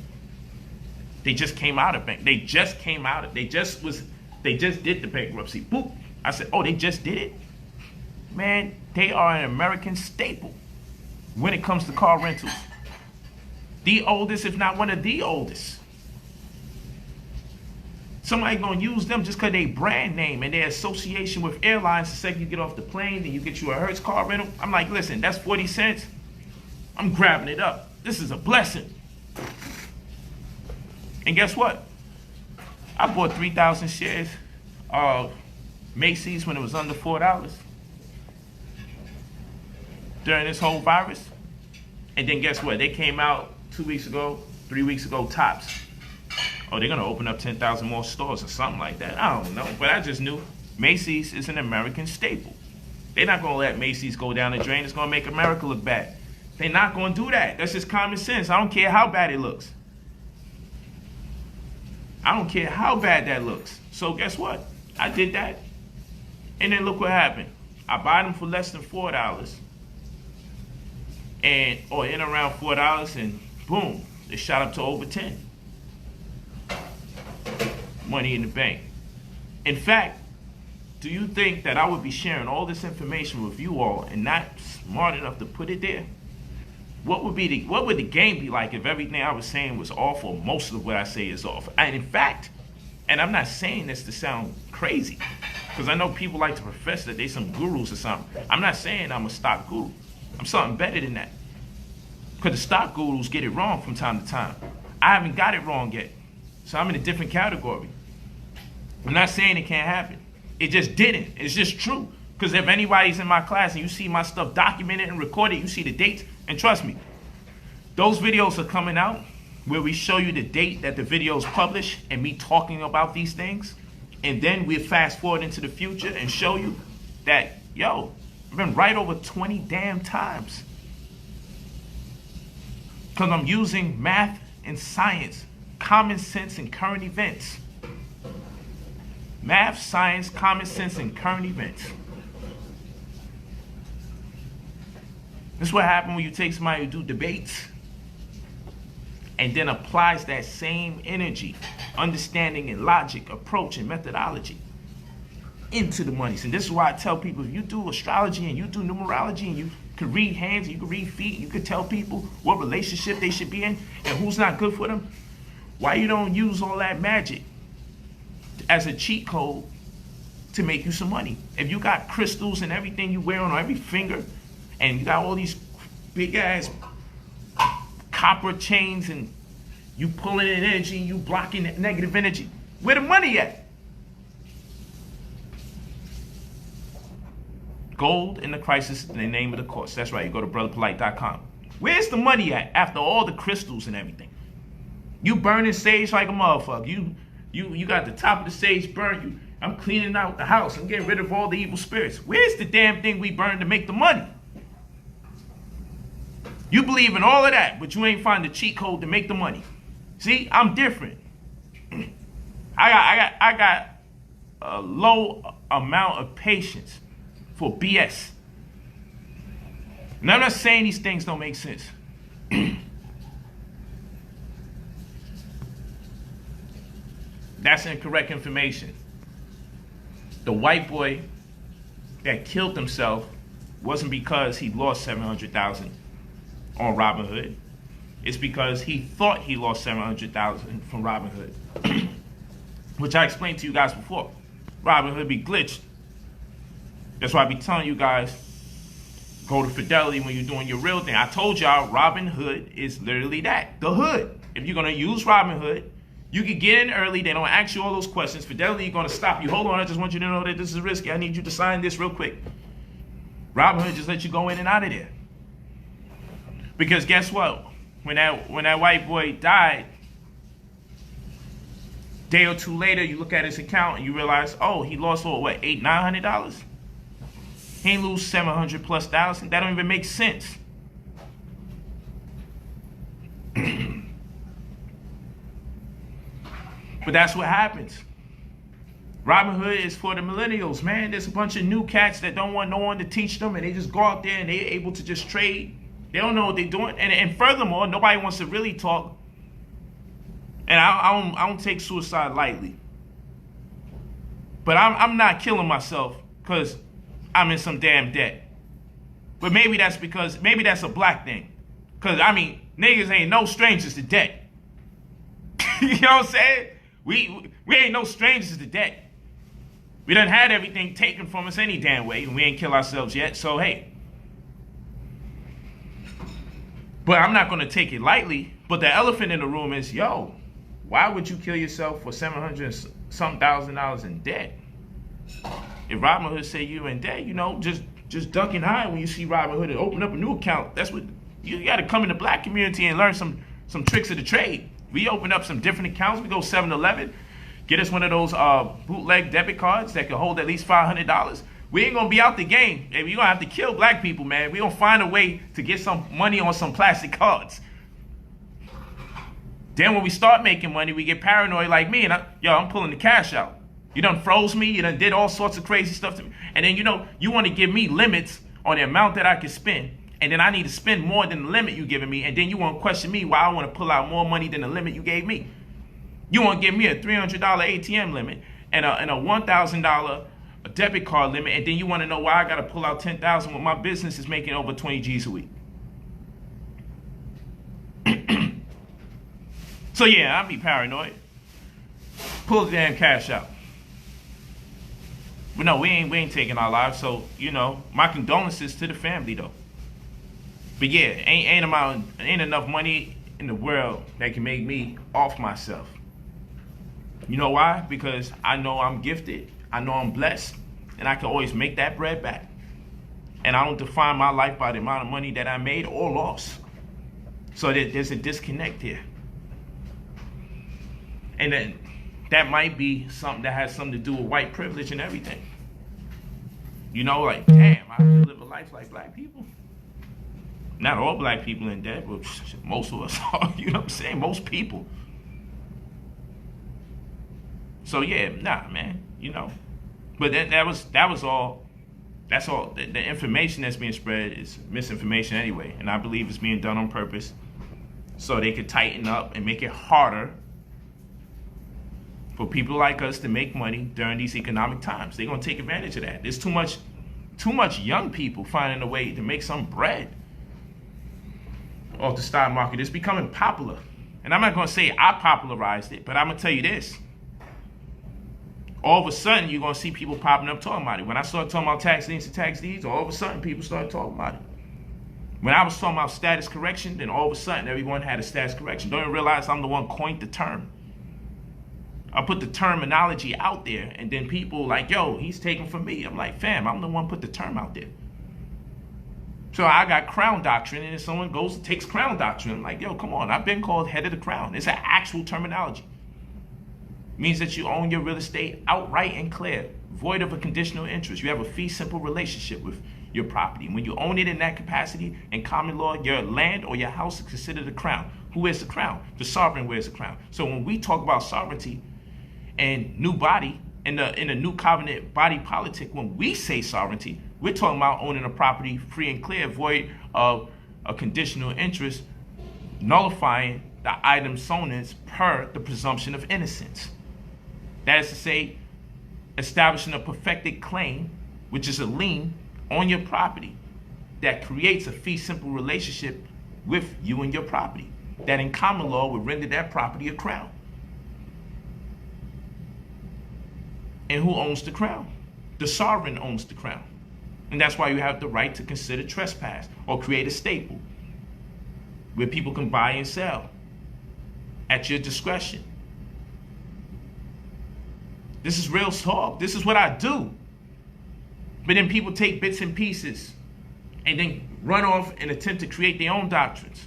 They just came out of bank. They just did the bankruptcy. Boop. I said, oh, they just did it? Man, they are an American staple when it comes to car rentals. The oldest, if not one of the oldest. Somebody gonna use them just because they brand name and their association with airlines. The second you get off the plane, then you get you a Hertz car rental. I'm like, listen, that's 40 cents. I'm grabbing it up. This is a blessing. And guess what? I bought 3,000 shares of Macy's when it was under $4 during this whole virus. And then guess what? They came out 2 weeks ago, 3 weeks ago, tops. Oh, they're going to open up 10,000 more stores or something like that. I don't know. But I just knew Macy's is an American staple. They're not going to let Macy's go down the drain. It's going to make America look bad. They're not going to do that. That's just common sense. I don't care how bad it looks. I don't care how bad that looks. So guess what? I did that. And then look what happened. I bought them for less than $4. Or in around $4, and boom, they shot up to over 10. Money in the bank. In fact, do you think that I would be sharing all this information with you all and not smart enough to put it there? What would the game be like if everything I was saying was off, or most of what I say is off? And in fact, and I'm not saying this to sound crazy, because I know people like to profess that they some gurus or something. I'm not saying I'm a stock guru. I'm something better than that. Because the stock gurus get it wrong from time to time. I haven't got it wrong yet. So I'm in a different category. I'm not saying it can't happen. It just didn't. It's just true. Because if anybody's in my class and you see my stuff documented and recorded, you see the dates, and trust me, those videos are coming out where we show you the date that the video is published and me talking about these things. And then we'll fast forward into the future and show you that, yo, I've been right over 20 damn times. Because I'm using math and science, common sense and current events. Math, science, common sense, and current events. This is what happens when you take somebody who do debates and then applies that same energy, understanding and logic, approach and methodology into the monies. And this is why I tell people, if you do astrology and you do numerology and you can read hands, and you can read feet, you can tell people what relationship they should be in and who's not good for them, why you don't use all that magic as a cheat code to make you some money? If you got crystals and everything you wear on every finger, and you got all these big ass copper chains, and you pulling in energy, you blocking negative energy, where the money at? Gold in the crisis is the name of the course. That's right. You go to brotherpolight.com. Where's the money at after all the crystals and everything? You burning sage like a motherfucker. You got the top of the sage burned. I'm cleaning out the house. I'm getting rid of all the evil spirits. Where's the damn thing we burned to make the money? You believe in all of that, but you ain't find the cheat code to make the money. See, I'm different. I got a low amount of patience for BS. And I'm not saying these things don't make sense. That's incorrect information. The white boy that killed himself wasn't because he lost $700,000 on Robinhood. It's because he thought he lost $700,000 from Robinhood, which I explained to you guys before. Robinhood be glitched. That's why I be telling you guys, go to Fidelity when you're doing your real thing. I told y'all Robinhood is literally that, the hood. If you're gonna use Robinhood, you can get in early. They don't ask you all those questions. Fidelity is gonna stop you. Hold on, I just want you to know that this is risky. I need you to sign this real quick. Robinhood just let you go in and out of there. Because guess what? When that white boy died, day or two later, you look at his account and you realize, oh, he lost what, $800-900? He ain't lose $700+ thousand. That don't even make sense. But that's what happens. Robinhood is for the millennials, man. There's a bunch of new cats that don't want no one to teach them, and they just go out there and they're able to just trade. They don't know what they're doing. And furthermore, nobody wants to really talk. And I don't take suicide lightly. But I'm not killing myself because I'm in some damn debt. But maybe that's a black thing. Because, I mean, niggas ain't no strangers to debt. You know what I'm saying? We ain't no strangers to debt. We done had everything taken from us any damn way, and we ain't kill ourselves yet, so hey. But I'm not going to take it lightly. But the elephant in the room is, yo, Why would you kill yourself for $700 thousand in debt? If Robin Hood say you in debt, just duck and hide when you see Robin Hood and open up a new account. That's what you got to come in the black community and learn some tricks of the trade. We open up some different accounts. We go 7-Eleven, get us one of those bootleg debit cards that can hold at least $500. We ain't gonna be out the game. Hey, we gonna have to kill black people, man. We gonna find a way to get some money on some plastic cards. Then when we start making money, we get paranoid like me, and I'm pulling the cash out. You done froze me. You done did all sorts of crazy stuff to me. And then, you want to give me limits on the amount that I can spend. And then I need to spend more than the limit you giving me. And then you want to question me why I want to pull out more money than the limit you gave me. You want to give me a $300 ATM limit and a $1,000 debit card limit. And then you want to know why I got to pull out $10,000 when my business is making over 20 G's a week. So yeah, I be paranoid. Pull the damn cash out. But no, we ain't taking our lives. So, my condolences to the family though. But yeah, ain't enough money in the world that can make me off myself. You know why? Because I know I'm gifted, I know I'm blessed, and I can always make that bread back. And I don't define my life by the amount of money that I made or lost. So there's a disconnect here. And then that might be something that has something to do with white privilege and everything. Like, damn, I have to live a life like black people. Not all black people in debt, but most of us are, you know what I'm saying? Most people. So yeah, nah, man, But that was all. That's all. The information that's being spread is misinformation anyway, and I believe it's being done on purpose so they could tighten up and make it harder for people like us to make money during these economic times. They're gonna take advantage of that. There's too much young people finding a way to make some bread off the stock market. It's becoming popular. And I'm not gonna say I popularized it, but I'm gonna tell you this. All of a sudden, you're gonna see people popping up talking about it. When I started talking about tax liens and tax deeds, all of a sudden people started talking about it. When I was talking about status correction, then all of a sudden everyone had a status correction. Don't even realize I'm the one coined the term. I put the terminology out there, and then people like, yo, he's taking from me. I'm like, fam, I'm the one put the term out there. So I got crown doctrine, and if someone goes and takes crown doctrine, I'm like, yo, come on, I've been called head of the crown. It's an actual terminology. It means that you own your real estate outright and clear, void of a conditional interest. You have a fee simple relationship with your property. When you own it in that capacity, in common law, your land or your house is considered the crown. Who wears the crown? The sovereign wears the crown. So when we talk about sovereignty and new body, in the new covenant body politic, when we say sovereignty, we're talking about owning a property free and clear, void of a conditional interest, nullifying the item sonance per the presumption of innocence. That is to say, establishing a perfected claim, which is a lien on your property that creates a fee simple relationship with you and your property, that in common law would render that property a crown. And who owns the crown? The sovereign owns the crown. And that's why you have the right to consider trespass or create a staple where people can buy and sell at your discretion. This is real talk. This is what I do. But then people take bits and pieces and then run off and attempt to create their own doctrines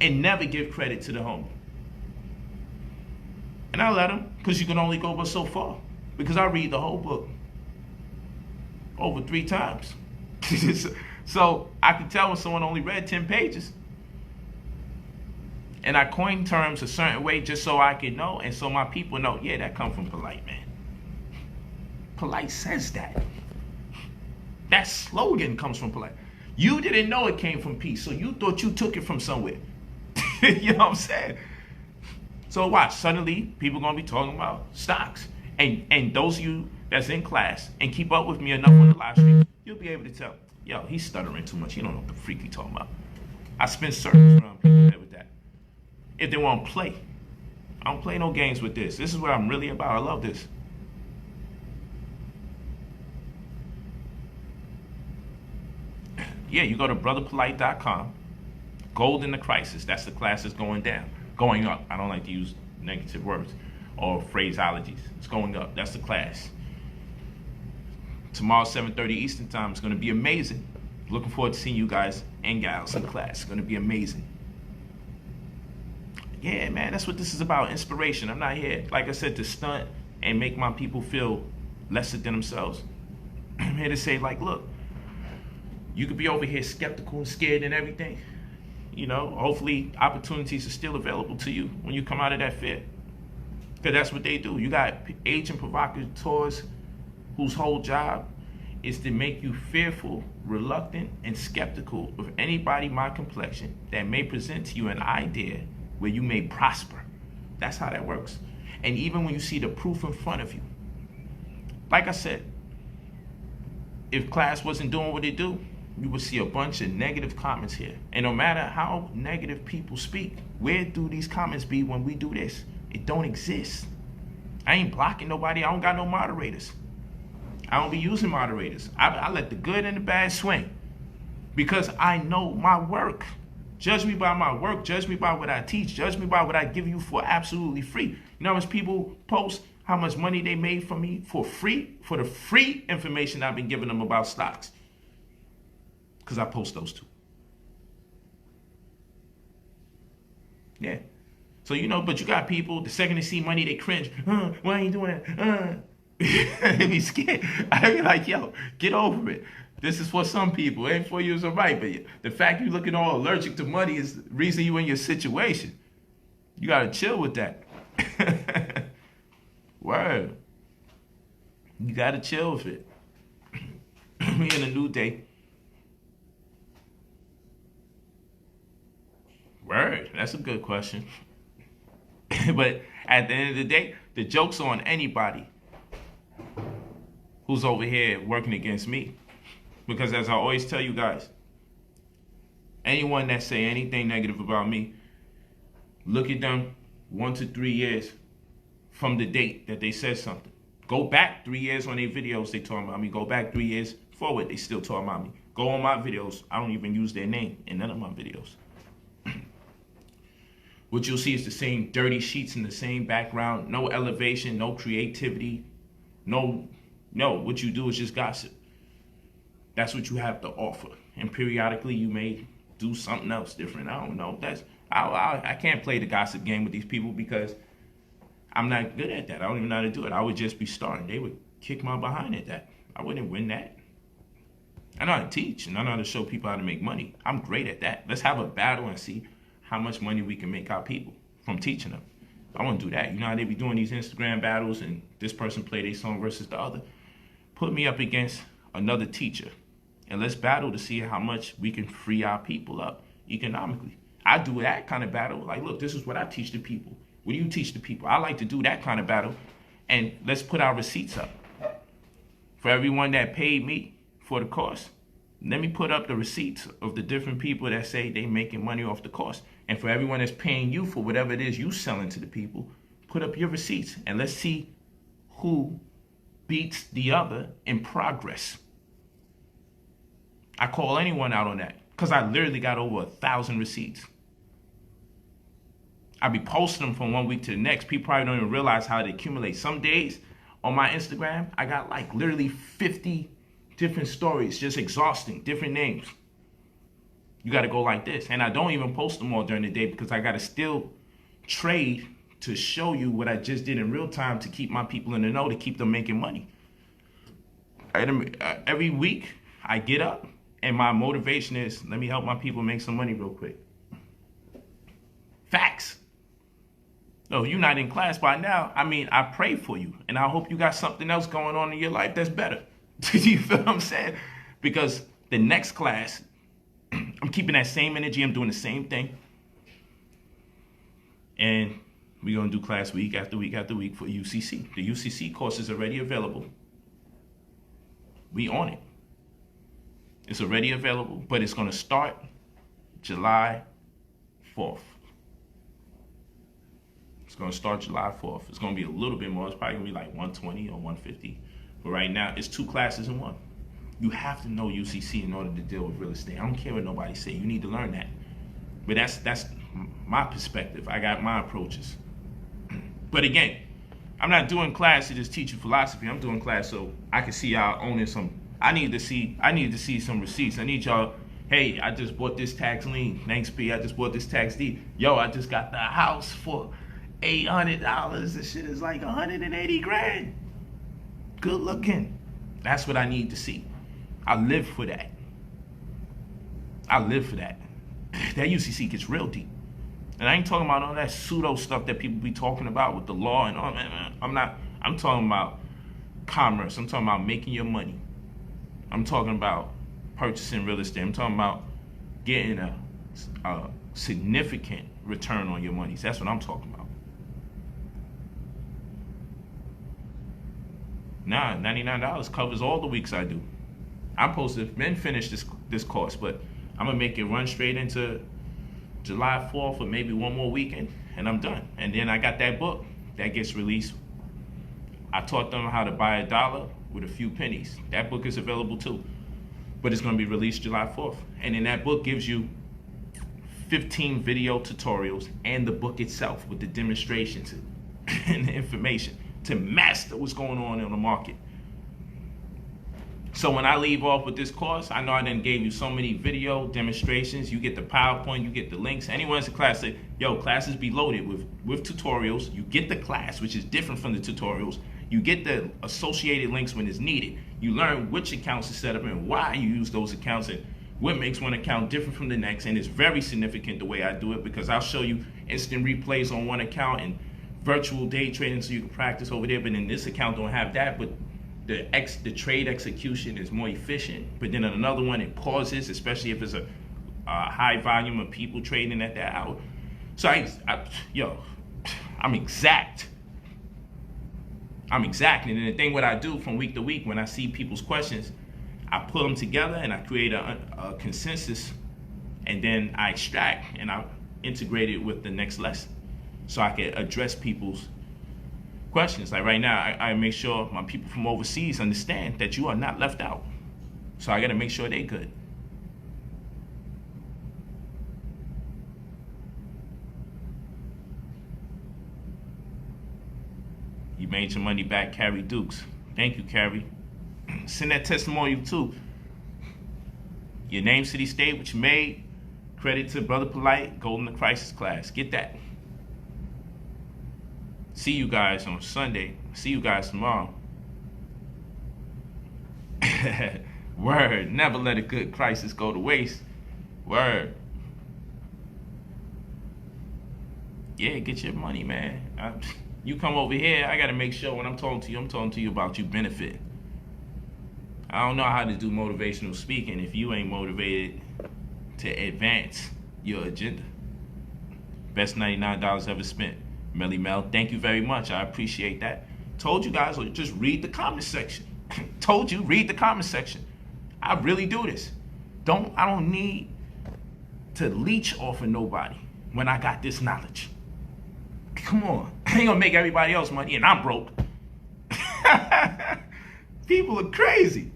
and never give credit to the homie. And I let them, because you can only go but so far. Because I read the whole book over 3 times. So I can tell when someone only read 10 pages. And I coin terms a certain way just so I can know, and so my people know, yeah, that come from Polight, man. Polight says that. That slogan comes from Polight. You didn't know it came from peace, so you thought you took it from somewhere. You know what I'm saying? So watch, suddenly people gonna be talking about stocks. And those of you that's in class and keep up with me enough on the live stream, you'll be able to tell, yo, he's stuttering too much. He don't know what the freak he talking about. I spend circles around people with that. If they want to play, I don't play no games with this. This is what I'm really about. I love this. Yeah, you go to brotherpolight.com. Gold in the Crisis. That's the class that's going up. I don't like to use negative words or phraseologies. It's going up. That's the class. Tomorrow, 7:30 Eastern Time. It's going to be amazing. Looking forward to seeing you guys and gals in class. It's going to be amazing. Yeah, man, that's what this is about, inspiration. I'm not here, like I said, to stunt and make my people feel lesser than themselves. I'm here to say, like, look, you could be over here skeptical and scared and everything. You know, hopefully opportunities are still available to you when you come out of that fear. Because that's what they do. You got agent provocateurs whose whole job is to make you fearful, reluctant, and skeptical of anybody my complexion that may present to you an idea where you may prosper. That's how that works. And even when you see the proof in front of you, like I said, if class wasn't doing what it do, you would see a bunch of negative comments here. And no matter how negative people speak, where do these comments be when we do this? It don't exist. I ain't blocking nobody. I don't got no moderators. I don't be using moderators. I let the good and the bad swing because I know my work. Judge me by my work. Judge me by what I teach. Judge me by what I give you for absolutely free. You know how much people post how much money they made from me for free, for the free information I've been giving them about stocks? Because I post those too. Yeah. So, you know, but you got people, the second they see money, they cringe. Why ain't you doing that? They be scared. I be like, yo, get over it. This is for some people. It ain't for you, it's all right. But the fact you looking all allergic to money is the reason you in your situation. You got to chill with that. Word. You got to chill with it. We in a new day. Word. That's a good question. But at the end of the day, the joke's on anybody who's over here working against me. Because as I always tell you guys, anyone that say anything negative about me, look at them 1 to 3 years from the date that they said something. Go back 3 years on their videos, they talking about me. Go back 3 years forward, they still talking about me. Go on my videos, I don't even use their name in none of my videos. What you'll see is the same dirty sheets in the same background, no elevation, no creativity, no, what you do is just gossip. That's what you have to offer. And periodically you may do something else different. I don't know. I can't play the gossip game with these people because I'm not good at that. I don't even know how to do it. I would just be starting. They would kick my behind at that. I wouldn't win that. I know how to teach and I know how to show people how to make money. I'm great at that. Let's have a battle and see how much money we can make our people from teaching them. I want to do that. You know how they be doing these Instagram battles and this person play their song versus the other? Put me up against another teacher and let's battle to see how much we can free our people up economically. I do that kind of battle. Like, look, this is what I teach the people. What do you teach the people? I like to do that kind of battle. And let's put our receipts up. For everyone that paid me for the course, let me put up the receipts of the different people that say they making money off the course. And for everyone that's paying you for whatever it is you selling to the people, put up your receipts and let's see who beats the other in progress. I call anyone out on that because I literally got over 1,000 receipts. I be posting them from 1 week to the next. People probably don't even realize how they accumulate. Some days on my Instagram, I got like literally 50 different stories, just exhausting, different names. You got to go like this. And I don't even post them all during the day because I got to still trade to show you what I just did in real time to keep my people in the know, to keep them making money. Every week I get up and my motivation is, let me help my people make some money real quick. Facts. No, you're not in class by now. I mean, I pray for you and I hope you got something else going on in your life that's better. You feel what I'm saying? Because the next class, I'm keeping that same energy. I'm doing the same thing. And we're going to do class week after week after week for UCC. The UCC course is already available. We on it. It's already available, but it's going to start July 4th. It's going to start July 4th. It's going to be a little bit more. It's probably going to be like 120 or 150. But right now, it's 2 classes in 1. You have to know UCC in order to deal with real estate. I don't care what nobody say. You need to learn that. But that's my perspective. I got my approaches. But again, I'm not doing class to just teach you philosophy. I'm doing class so I can see y'all owning some. I need to see some receipts. I need y'all. Hey, I just bought this tax lien. Thanks, P. I just bought this tax deed. Yo, I just got the house for $800. This shit is like 180 grand. Good looking. That's what I need to see. I live for that. I live for that. That UCC gets real deep. And I ain't talking about all that pseudo stuff that people be talking about with the law and all that. I'm talking about commerce. I'm talking about making your money. I'm talking about purchasing real estate. I'm talking about getting a significant return on your money. That's what I'm talking about. Nah, $99 covers all the weeks I do. I'm supposed to have been finished this course, but I'm gonna make it run straight into July 4th or maybe one more weekend, and I'm done. And then I got that book that gets released. I taught them how to buy $1 with a few pennies. That book is available too, but it's gonna be released July 4th. And then that book gives you 15 video tutorials and the book itself with the demonstrations and the information to master what's going on in the market. So when I leave off with this course, I know I done gave you so many video demonstrations. You get the PowerPoint, you get the links. Anyone in the class say, yo, classes be loaded with tutorials. You get the class, which is different from the tutorials. You get the associated links when it's needed. You learn which accounts to set up and why you use those accounts and what makes one account different from the next. And it's very significant the way I do it, because I'll show you instant replays on one account and virtual day trading so you can practice over there. But in this account don't have that, but the trade execution is more efficient. But then on another one, it pauses, especially if it's a high volume of people trading at that hour. So I'm exact. I'm exact. And then the thing what I do from week to week, when I see people's questions, I put them together and I create a consensus, and then I extract and I integrate it with the next lesson so I can address people's questions. Like right now, I make sure my people from overseas understand that you are not left out. So I got to make sure they good. You made your money back, Carrie Dukes. Thank you, Carrie. Send that testimonial too. Your name, city, state, what you made. Credit to Brother Polight, Golden the Crisis class. Get that. See you guys on Sunday. See you guys tomorrow. Word. Never let a good crisis go to waste. Word. Yeah, get your money, man. You come over here, I got to make sure when I'm talking to you about you benefit. I don't know how to do motivational speaking if you ain't motivated to advance your agenda. Best $99 ever spent. Melly Mel, thank you very much. I appreciate that. Told you guys, just read the comment section. Told you, read the comment section. I really do this. I don't need to leech off of nobody when I got this knowledge. Come on. I ain't gonna make everybody else money and I'm broke. People are crazy.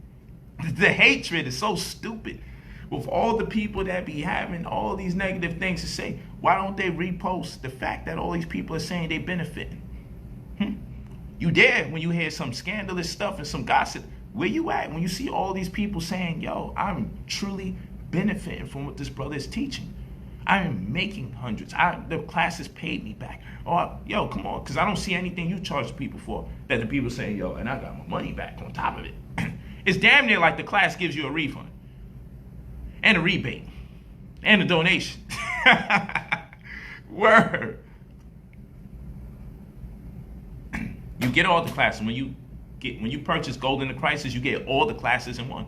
The hatred is so stupid. With all the people that be having all these negative things to say, why don't they repost the fact that all these people are saying they benefiting? You there when you hear some scandalous stuff and some gossip. Where you at when you see all these people saying, yo, I'm truly benefiting from what this brother is teaching. I am making hundreds. The classes paid me back. Or, yo, come on, because I don't see anything you charge people for that the people saying, yo, and I got my money back on top of it. It's damn near like the class gives you a refund and a rebate and a donation. Word. You get all the classes. When you purchase Gold in the Crisis, you get all the classes in one.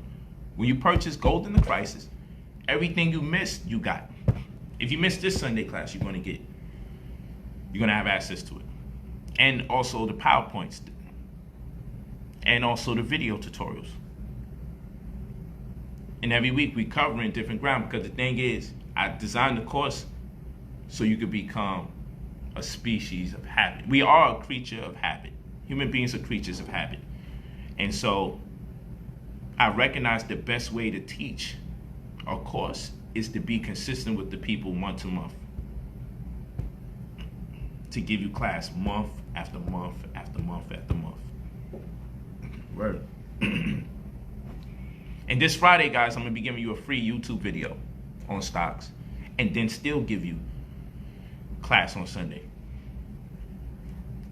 When you purchase Gold in the Crisis, everything you missed, you got. If you missed this Sunday class, you're gonna have access to it. And also the PowerPoints. And also the video tutorials. And every week we covering different ground, because the thing is, I designed the course so you could become a species of habit. We are a creature of habit. Human beings are creatures of habit. And so I recognize the best way to teach a course is to be consistent with the people month to month. to give you class month after month after month after month. Word. And this Friday, guys, I'm going to be giving you a free YouTube video on stocks and then still give you class on Sunday.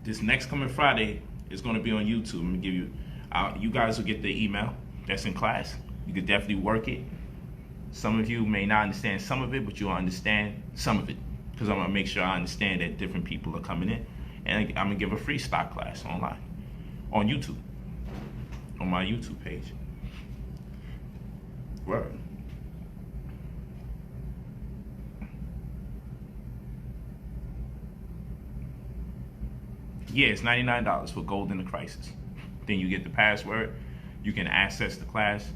This next coming Friday is going to be on YouTube. I'm going to give you, you guys will get the email that's in class. You could definitely work it. Some of you may not understand some of it, but you'll understand some of it, because I'm going to make sure I understand that different people are coming in. And I'm going to give a free stock class online on YouTube, on my YouTube page. Word. Yeah, it's $99 for Gold in the Crisis. Then you get the password. You can access the class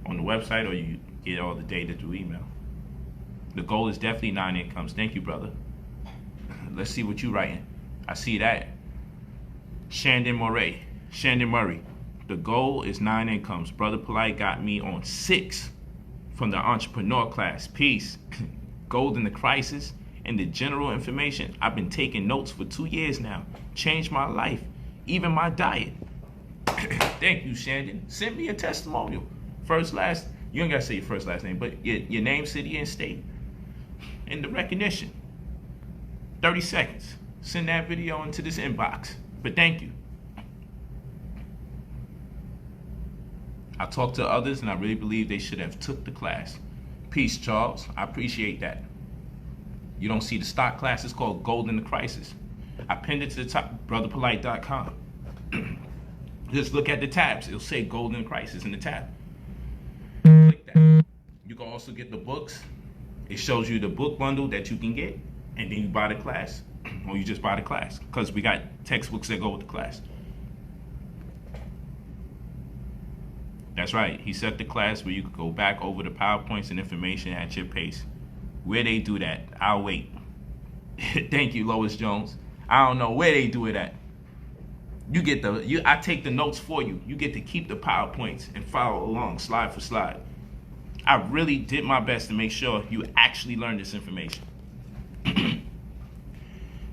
on the website, or you get all the data through email. The goal is definitely 9 incomes. Thank you, brother. Let's see what you writing. I see that. Shandon Murray. The goal is 9 incomes. Brother Polight got me on 6 from the entrepreneur class. Peace. Gold in the Crisis and the general information. I've been taking notes for 2 years now. Changed my life, even my diet. Thank you, Shandon. Send me a testimonial. First, last, you ain't gotta say your first, last name, but your name, city, and state. And the recognition. 30 seconds. Send that video into this inbox. But thank you. I talked to others, and I really believe they should have took the class. Peace, Charles. I appreciate that. You don't see the stock class. It's called Gold in the Crisis. I pinned it to the top, brotherpolight.com. Just look at the tabs. It'll say Gold in the Crisis in the tab. Click that. You can also get the books. It shows you the book bundle that you can get, and then you buy the class, or you just buy the class, because we got textbooks that go with the class. That's right. He set the class where you could go back over the PowerPoints and information at your pace. Where they do that, I'll wait. Thank you, Lois Jones. I don't know where they do it at. You get I take the notes for you. You get to keep the PowerPoints and follow along slide for slide. I really did my best to make sure you actually learn this information.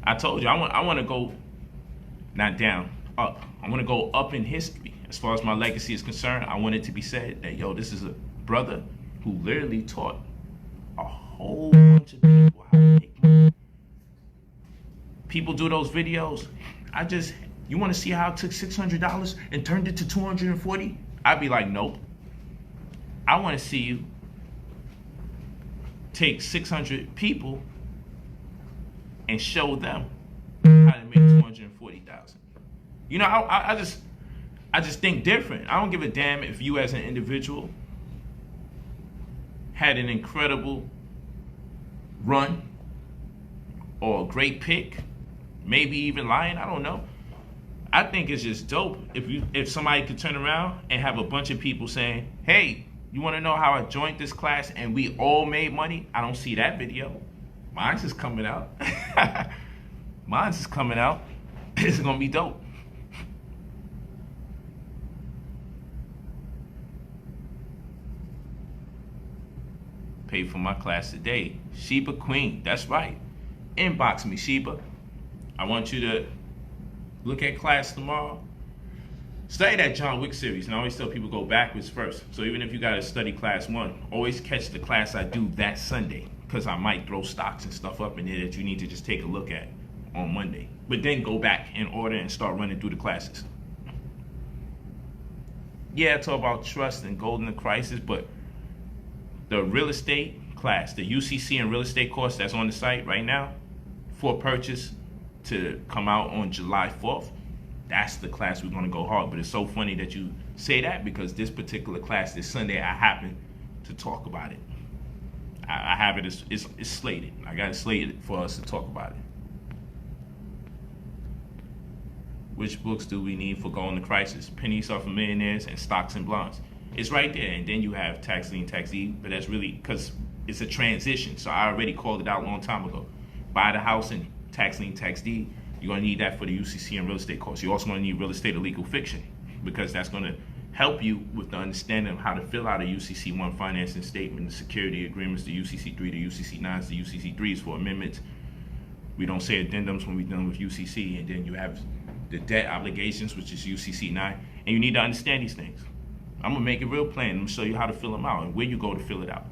I told you, I want to go, not down, up. I want to go up in history. As far as my legacy is concerned, I want it to be said that, yo, this is a brother who literally taught a whole bunch of people how to make money. People do those videos. You want to see how I took $600 and turned it to $240? I'd be like, nope. I want to see you take 600 people and show them how to make 240,000. You know, I just think different. I don't give a damn if you as an individual had an incredible run or a great pick, maybe even lying, I don't know. I think it's just dope if somebody could turn around and have a bunch of people saying, hey, you want to know how I joined this class and we all made money? I don't see that video. Mine's is coming out. Mine's is coming out. It's going to be dope. Paid for my class today. Sheba Queen, that's right. Inbox me, Sheba. I want you to look at class tomorrow. Study that John Wick series, and I always tell people go backwards first. So even if you got to study class 1, always catch the class I do that Sunday, because I might throw stocks and stuff up in there that you need to just take a look at on Monday. But then go back in order and start running through the classes. Yeah, I talk about trust and Gold in the Crisis, but the real estate class, the UCC and real estate course that's on the site right now for purchase to come out on July 4th, that's the class we're going to go hard. But it's so funny that you say that, because this particular class this Sunday, I happen to talk about it. I have it, it's slated. I got it slated for us to talk about it. Which books do we need for Gold in the Crisis? Pennies Are for Millionaires and Stocks and Bonds. It's right there. And then you have Tax Lien, Tax Deed, but that's really because it's a transition. So I already called it out a long time ago. Buy the house and Tax Lien, Tax Deed. You're going to need that for the UCC and real estate course. You're also going to need real estate or legal fiction, because that's going to help you with the understanding of how to fill out a UCC 1 financing statement, the security agreements, the UCC 3, the UCC 9s, the UCC 3s for amendments, We don't say addendums when we're dealing with UCC, and then you have the debt obligations, which is UCC 9, and you need to understand these things. I'm gonna make it real plain. I'm gonna show you how to fill them out and where you go to fill it out,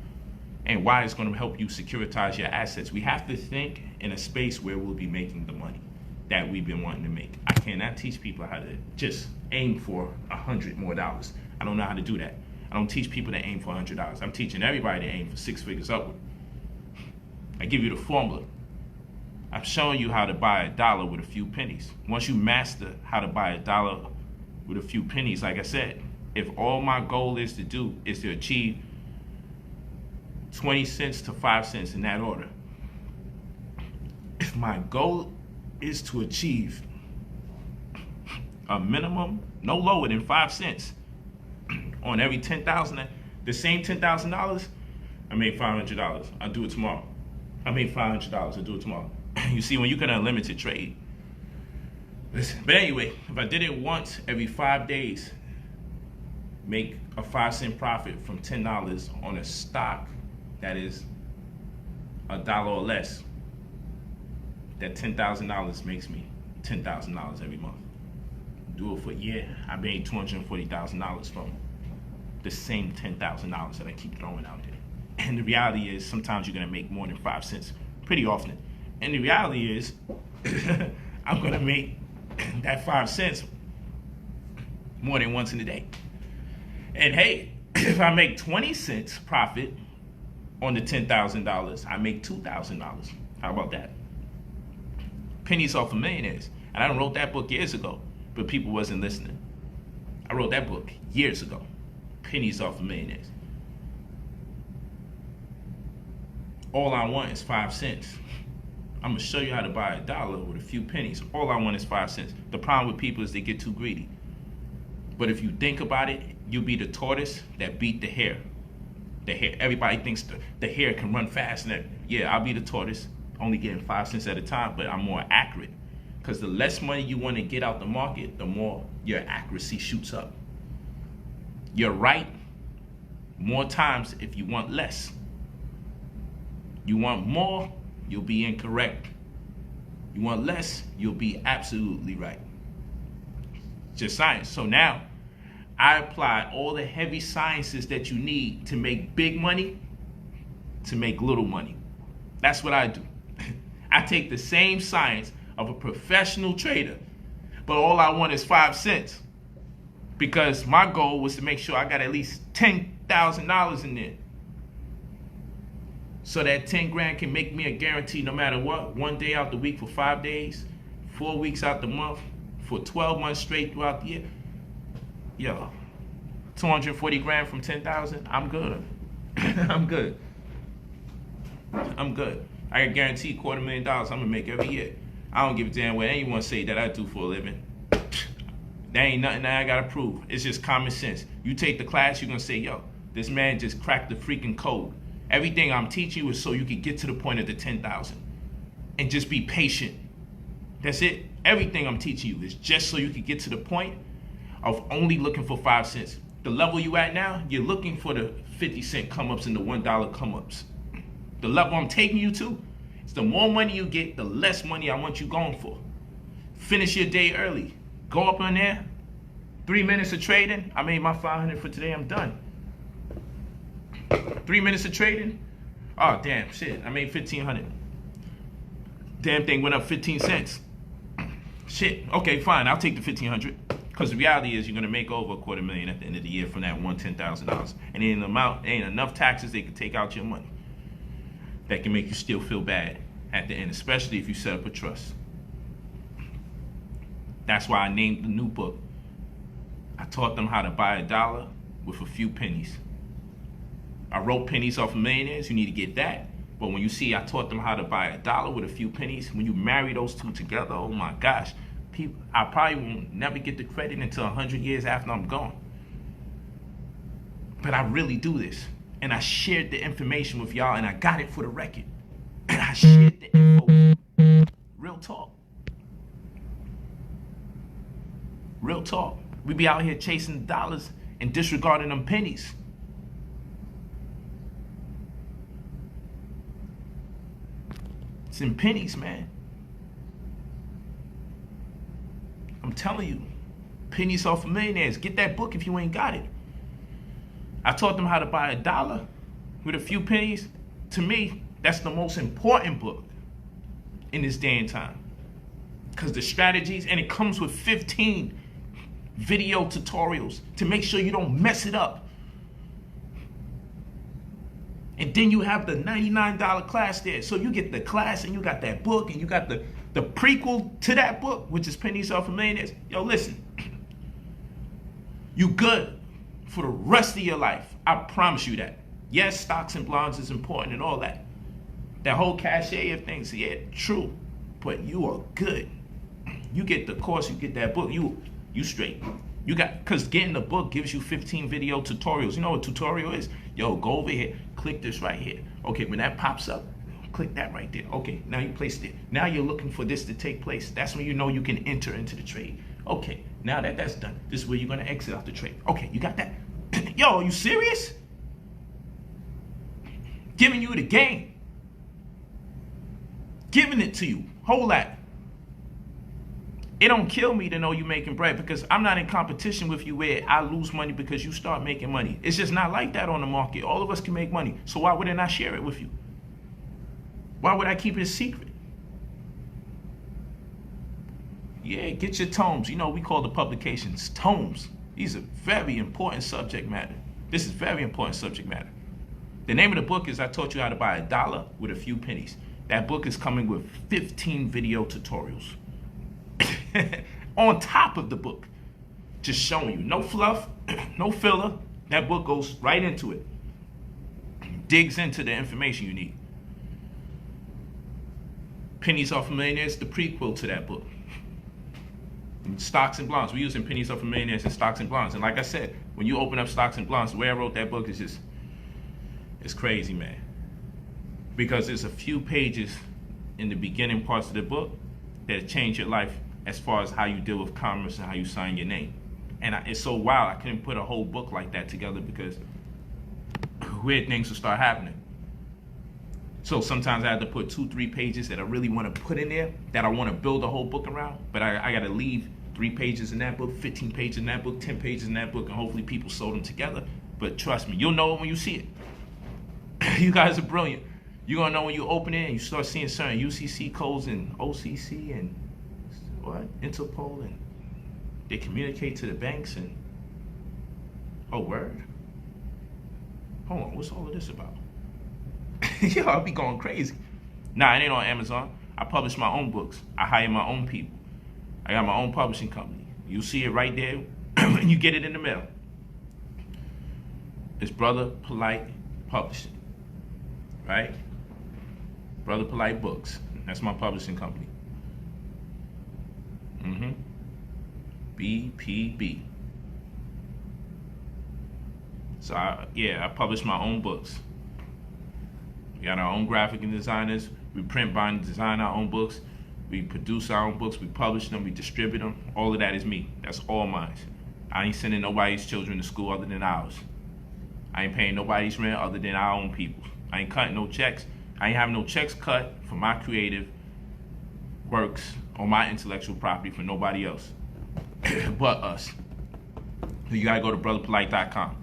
and why it's gonna help you securitize your assets. We have to think in a space where we'll be making the money that we've been wanting to make. I cannot teach people how to just aim for $100 more. I don't know how to do that. I don't teach people to aim for $100. I'm teaching everybody to aim for 6 figures upward. I give you the formula. I'm showing you how to buy a dollar with a few pennies. Once you master how to buy a dollar with a few pennies, like I said, if all my goal is to do is to achieve 20 cents to 5 cents in that order, if my goal is to achieve a minimum no lower than 5 cents on every 10,000, the same $10,000, I made $500. I'll do it tomorrow. I made $500. I'll do it tomorrow. You see, when you can unlimited trade. Listen, but anyway, if I did it once every 5 days, make a 5-cent profit from $10 on a stock that is $1 or less, that $10,000 makes me $10,000 every month. Do it for a year, I made $240,000 from the same $10,000 that I keep throwing out there. And the reality is, sometimes you're gonna make more than 5 cents, pretty often. And the reality is, I'm gonna make that 5 cents more than once in a day. And hey, if I make 20 cents profit on the $10,000, I make $2,000. How about that? Pennies Off of Millionaires. And I wrote that book years ago, but people wasn't listening. I wrote that book years ago. Pennies Off of Millionaires. All I want is 5 cents. I'm gonna show you how to buy a dollar with a few pennies. All I want is 5 cents. The problem with people is they get too greedy. But if you think about it, you'll be the tortoise that beat the hare. The hare. Everybody thinks the hare can run fast. And yeah, I'll be the tortoise, only getting 5 cents at a time, but I'm more accurate. Because the less money you want to get out the market, the more your accuracy shoots up. You're right more times if you want less. You want more, you'll be incorrect. You want less, you'll be absolutely right. Just science. So now, I apply all the heavy sciences that you need to make big money to make little money. That's what I do. I take the same science of a professional trader, but all I want is 5 cents. Because my goal was to make sure I got at least $10,000 in there. So that 10 grand can make me a guarantee no matter what, 1 day out the week for 5 days, 4 weeks out the month, for 12 months straight throughout the year. Yo, 240 grand from 10,000, I'm good. I'm good. I'm good. I can guarantee $250,000 I'm gonna make every year. I don't give a damn what anyone say that I do for a living. There ain't nothing that I gotta prove. It's just common sense. You take the class, you're gonna say, yo, this man just cracked the freaking code. Everything I'm teaching you is so you can get to the point of the 10,000. And just be patient. That's it. Everything I'm teaching you is just so you can get to the point of only looking for 5 cents. The level you at now, you're looking for the 50-cent come-ups and the $1 come-ups. The level I'm taking you to, it's the more money you get, the less money I want you going for. Finish your day early. Go up in there, 3 minutes of trading. I made my 500 for today, I'm done. 3 minutes of trading? Oh, damn, shit, I made 1,500. Damn thing went up 15 cents. Shit, okay, fine, I'll take the 1,500. Because the reality is you're gonna make over $250,000 at the end of the year from that $10,000. And ain't enough taxes they can take out your money that can make you still feel bad at the end, especially if you set up a trust. That's why I named the new book. I taught them how to buy a dollar with a few pennies. I wrote Pennies Off of Millionaires, you need to get that. But when you see I taught them how to buy a dollar with a few pennies, when you marry those two together, oh my gosh, people, I probably won't never get the credit until 100 years after I'm gone. But I really do this. And I shared the information with y'all and I got it for the record. And I shared the info. Real talk. Real talk. We be out here chasing dollars and disregarding them pennies. It's in pennies, man. telling you, Pennies Off of Millionaires. Get that book if you ain't got it. I taught them how to buy $1 with a few pennies. To me, that's the most important book in this day and time. Because the strategies, and it comes with 15 video tutorials to make sure you don't mess it up. And then you have the $99 class there. So you get the class and you got that book and you got the prequel to that book, which is Pennies Off of Millionaires. Yo, listen. You good for the rest of your life. I promise you that. Yes, stocks and bonds is important and all that. That whole cachet of things, yeah, true. But you are good. You get the course, you get that book, you straight. You got, because getting the book gives you 15 video tutorials. You know what tutorial is? Yo, go over here, click this right here. Okay, when that pops up, click that right there. Okay, now you placed it. Now you're looking for this to take place. That's when you know you can enter into the trade. Okay, now that that's done, this is where you're gonna exit out the trade. Okay, you got that? Yo, are you serious? Giving you the game. Giving it to you. Whole lot. It don't kill me to know you making bread, because I'm not in competition with you where I lose money because you start making money. It's just not like that on the market. All of us can make money. So why would I not share it with you? Why would I keep it a secret? Yeah, get your tomes. You know, we call the publications tomes. These are very important subject matter. This is very important subject matter. The name of the book is I Taught You How to Buy $1 with a Few Pennies. That book is coming with 15 video tutorials. On top of the book, just showing you, no fluff, no filler. That book goes right into it, digs into the information you need. Pennies Off of Millionaires, the prequel to that book. Stocks and bonds. We're using Pennies Off of Millionaires and stocks and bonds. And like I said, when you open up stocks and bonds, the way I wrote that book is just, it's crazy, man. Because there's a few pages in the beginning parts of the book that change your life as far as how you deal with commerce and how you sign your name. And it's so wild, I couldn't put a whole book like that together because weird things will start happening. So sometimes I have to put 2-3 pages that I really want to put in there, that I want to build a whole book around, but I got to leave 3 pages in that book, 15 pages in that book, 10 pages in that book, and hopefully people sew them together. But trust me, you'll know it when you see it. You guys are brilliant. You're going to know when you open it and you start seeing certain UCC codes and OCC and what? Interpol, and they communicate to the banks and, oh, word? Hold on, what's all of this about? Yo, I'll be going crazy. Nah, it ain't on Amazon. I publish my own books. I hire my own people. I got my own publishing company. You'll see it right there when you get it in the mail. It's Brother Polight Publishing, right? Brother Polight Books. That's my publishing company. BPB. So I publish my own books. We got our own graphic designers. We print, bind, and design our own books. We produce our own books. We publish them. We distribute them. All of that is me. That's all mine. I ain't sending nobody's children to school other than ours. I ain't paying nobody's rent other than our own people. I ain't cutting no checks. I ain't having no checks cut for my creative works on my intellectual property for nobody else but us. So you gotta go to brotherpolight.com.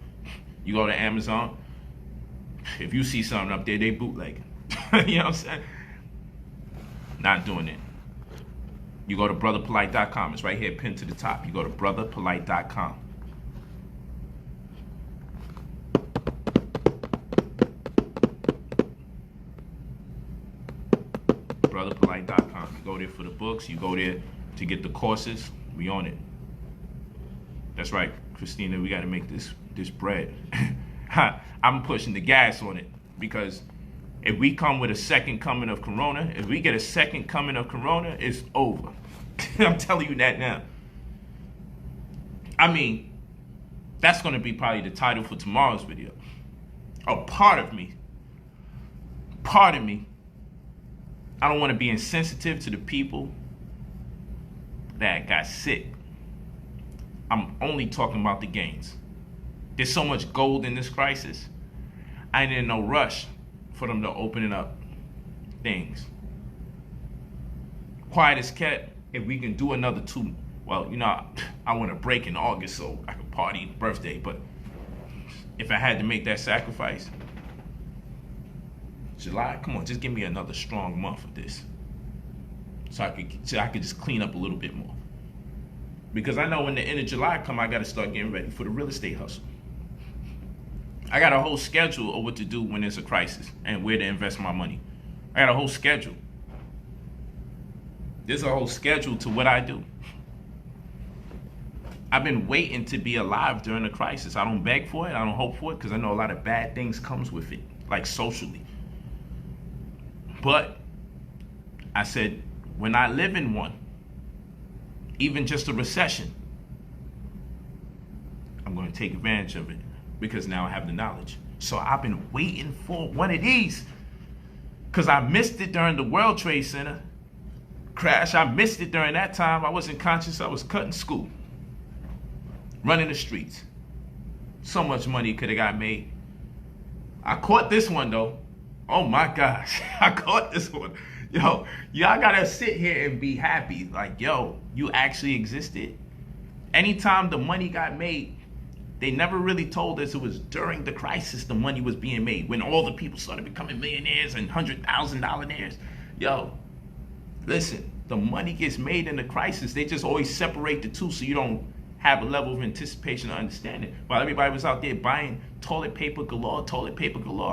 You go to Amazon. If you see something up there, they bootlegging. You know what I'm saying? Not doing it. You go to brotherpolight.com. It's right here pinned to the top. You go to brotherpolight.com. brotherpolight.com. You go there for the books. You go there to get the courses. We on it. That's right, Christina. We got to make this bread. I'm pushing the gas on it, because if we come with a second coming of Corona, if we get a second coming of Corona, it's over. I'm telling you that now. I mean, that's going to be probably the title for tomorrow's video. A part of me, I don't want to be insensitive to the people that got sick. I'm only talking about the gains. There's so much gold in this crisis. I ain't in no rush for them to open up things. Quiet as kept, if we can do another 2 well, I want a break in August so I can party birthday. But if I had to make that sacrifice, July, come on, just give me another strong month of this, so I could just clean up a little bit more. Because I know when the end of July come, I got to start getting ready for the real estate hustle. I got a whole schedule of what to do when there's a crisis and where to invest my money. I got a whole schedule. There's a whole schedule to what I do. I've been waiting to be alive during the crisis. I don't beg for it. I don't hope for it, because I know a lot of bad things comes with it, like socially. But I said, when I live in one, even just a recession, I'm going to take advantage of it, because now I have the knowledge. So I've been waiting for one of these, because I missed it during the World Trade Center crash. I missed it during that time. I wasn't conscious. I was cutting school, running the streets. So much money could have got made. I caught this one though. Oh my gosh, I caught this one. Yo, y'all gotta sit here and be happy. Like, yo, you actually existed. Anytime the money got made, they never really told us it was during the crisis the money was being made, when all the people started becoming millionaires and $100,000. Yo, listen, the money gets made in the crisis. They just always separate the two so you don't have a level of anticipation or understanding. While everybody was out there buying toilet paper galore,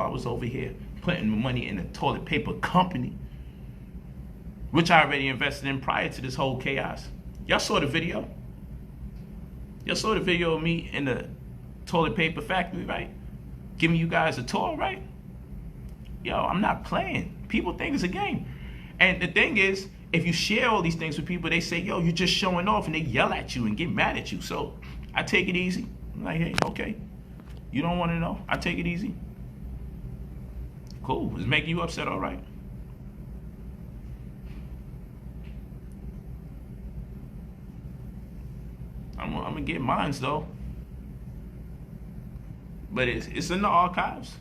I was over here putting money in a toilet paper company, which I already invested in prior to this whole chaos. Y'all saw the video. Y'all saw the video of me in the toilet paper factory, right? Giving you guys a tour, right? Yo, I'm not playing. People think it's a game. And the thing is, if you share all these things with people, they say, yo, you're just showing off, and they yell at you and get mad at you. So I take it easy. I'm like, hey, okay. You don't want to know? I take it easy. Cool. It's making you upset, all right. I'm gonna get mines though. But it's in the archives.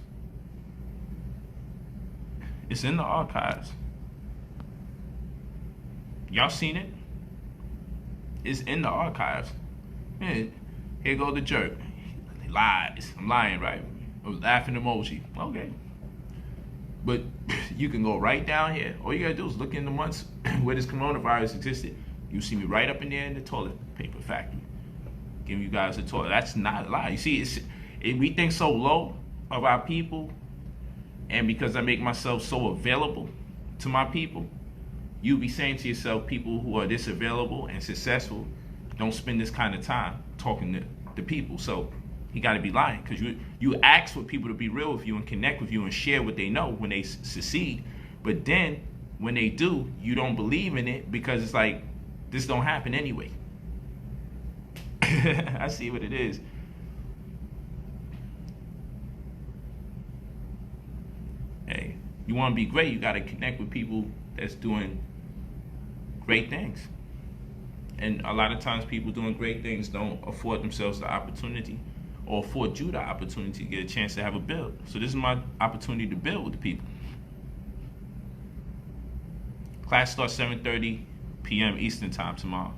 It's in the archives. Y'all seen it? It's in the archives. Here go the jerk. Lies. I'm lying, right? A laughing emoji. Okay. But you can go right down here. All you gotta do is look in the months where this coronavirus existed. You see me right up in there in the toilet paper factory, giving you guys a tour. That's not a lie. You see, we think so low of our people, and because I make myself so available to my people, you be saying to yourself, people who are this available and successful don't spend this kind of time talking to the people. So you got to be lying, because you ask for people to be real with you and connect with you and share what they know when they succeed. But then when they do, you don't believe in it, because it's like, this don't happen anyway. I see what it is. Hey, you want to be great, you got to connect with people that's doing great things. And a lot of times people doing great things don't afford themselves the opportunity, or afford you the opportunity to get a chance to have a build. So this is my opportunity to build with the people. Class starts 7:30 p.m. Eastern time tomorrow.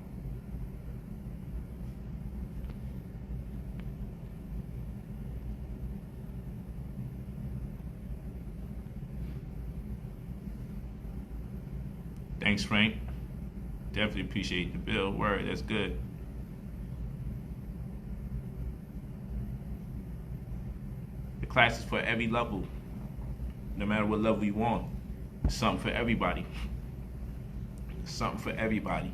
Thanks, Frank. Definitely appreciate the bill. Word, that's good. The class is for every level. No matter what level you want. It's something for everybody. It's something for everybody.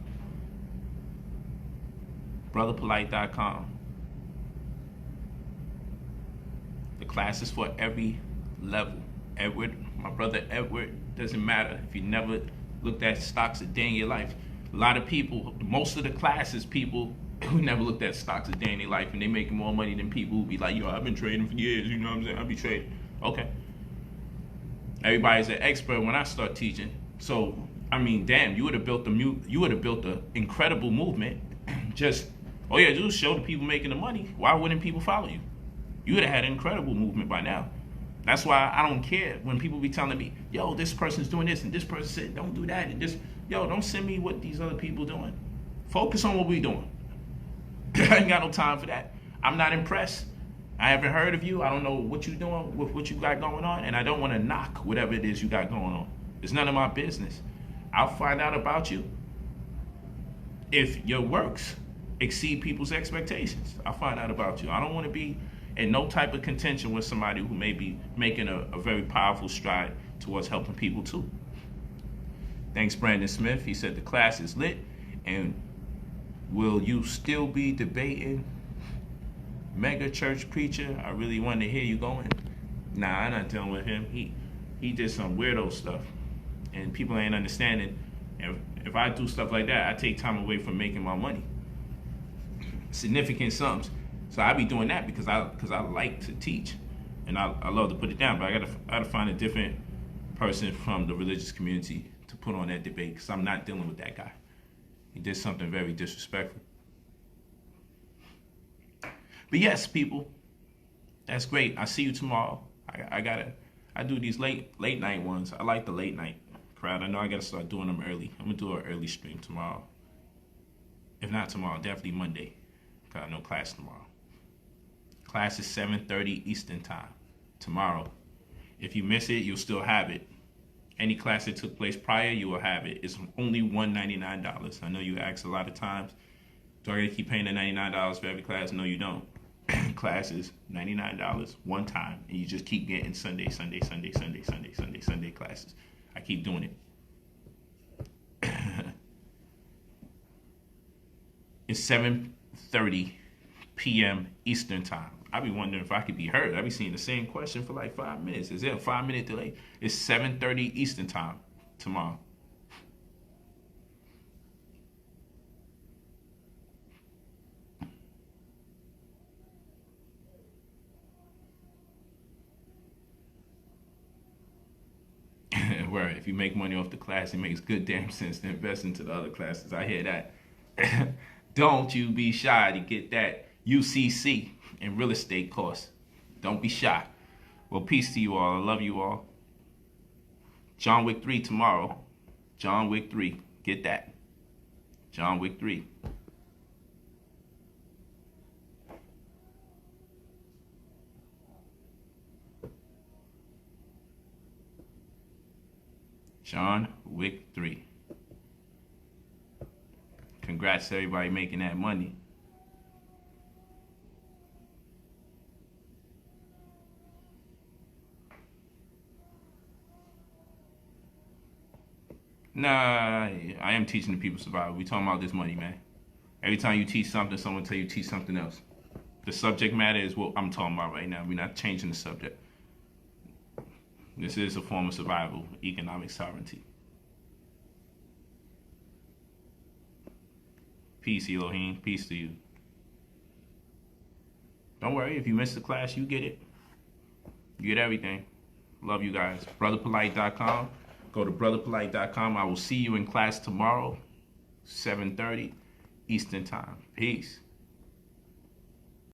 BrotherPolight.com. The class is for every level. Edward, my brother Edward, doesn't matter if you never looked at stocks a day in your life. A lot of people, most of the class is people who never looked at stocks a day in their life, and they making more money than people who be like, yo, I've been trading for years, you know what I'm saying? I be trading. Okay. Everybody's an expert when I start teaching. So, I mean, damn, you would have built an incredible movement. Just, all you gotta do is show the people making the money. Why wouldn't people follow you? You would have had an incredible movement by now. That's why I don't care when people be telling me, yo, this person's doing this, and this person said, don't do that, and this, yo, don't send me what these other people doing. Focus on what we're doing. I ain't got no time for that. I'm not impressed. I haven't heard of you. I don't know what you're doing with what you got going on, and I don't want to knock whatever it is you got going on. It's none of my business. I'll find out about you if your works exceed people's expectations. I'll find out about you. I don't want to be in no type of contention with somebody who may be making a very powerful stride towards helping people too. Thanks, Brandon Smith. He said the class is lit, and will you still be debating mega church preacher? I really want to hear you going. Nah, I'm not dealing with him. He did some weirdo stuff, and people ain't understanding. If I do stuff like that, I take time away from making my money, significant sums. So I be doing that because I like to teach, and I love to put it down. But I gotta find a different person from the religious community to put on that debate, because I'm not dealing with that guy. He did something very disrespectful. But yes, people, that's great. I see you tomorrow. I do these late night ones. I like the late night crowd. I know I gotta start doing them early. I'm gonna do an early stream tomorrow. If not tomorrow, definitely Monday, because I know class tomorrow. Class is 7:30 Eastern time tomorrow. If you miss it, you'll still have it. Any class that took place prior, you will have it. It's only $199. I know you ask a lot of times, do I gotta keep paying the $99 for every class? No, you don't. Class is $99 one time, and you just keep getting Sunday classes. I keep doing it. It's 7:30 p.m. Eastern time. I be wondering if I could be heard. I be seeing the same question for like 5 minutes. Is there a 5-minute delay? It's 7:30 Eastern time tomorrow. Where if you make money off the class, it makes good damn sense to invest into the other classes. I hear that. Don't you be shy to get that UCC in real estate course. Don't be shy. Well, peace to you all. I love you all. John Wick 3 tomorrow. John Wick 3. Get that. John Wick 3. John Wick 3. Congrats to everybody making that money. Nah, I am teaching the people survival. We talking about this money, man. Every time you teach something, someone tell you teach something else. The subject matter is what I'm talking about right now. We're not changing the subject. This is a form of survival, economic sovereignty. Peace, Elohim. Peace to you. Don't worry, if you miss the class, you get it. You get everything. Love you guys. BrotherPolight.com. Go to BrotherPolight.com. I will see you in class tomorrow, 7:30 Eastern time. Peace.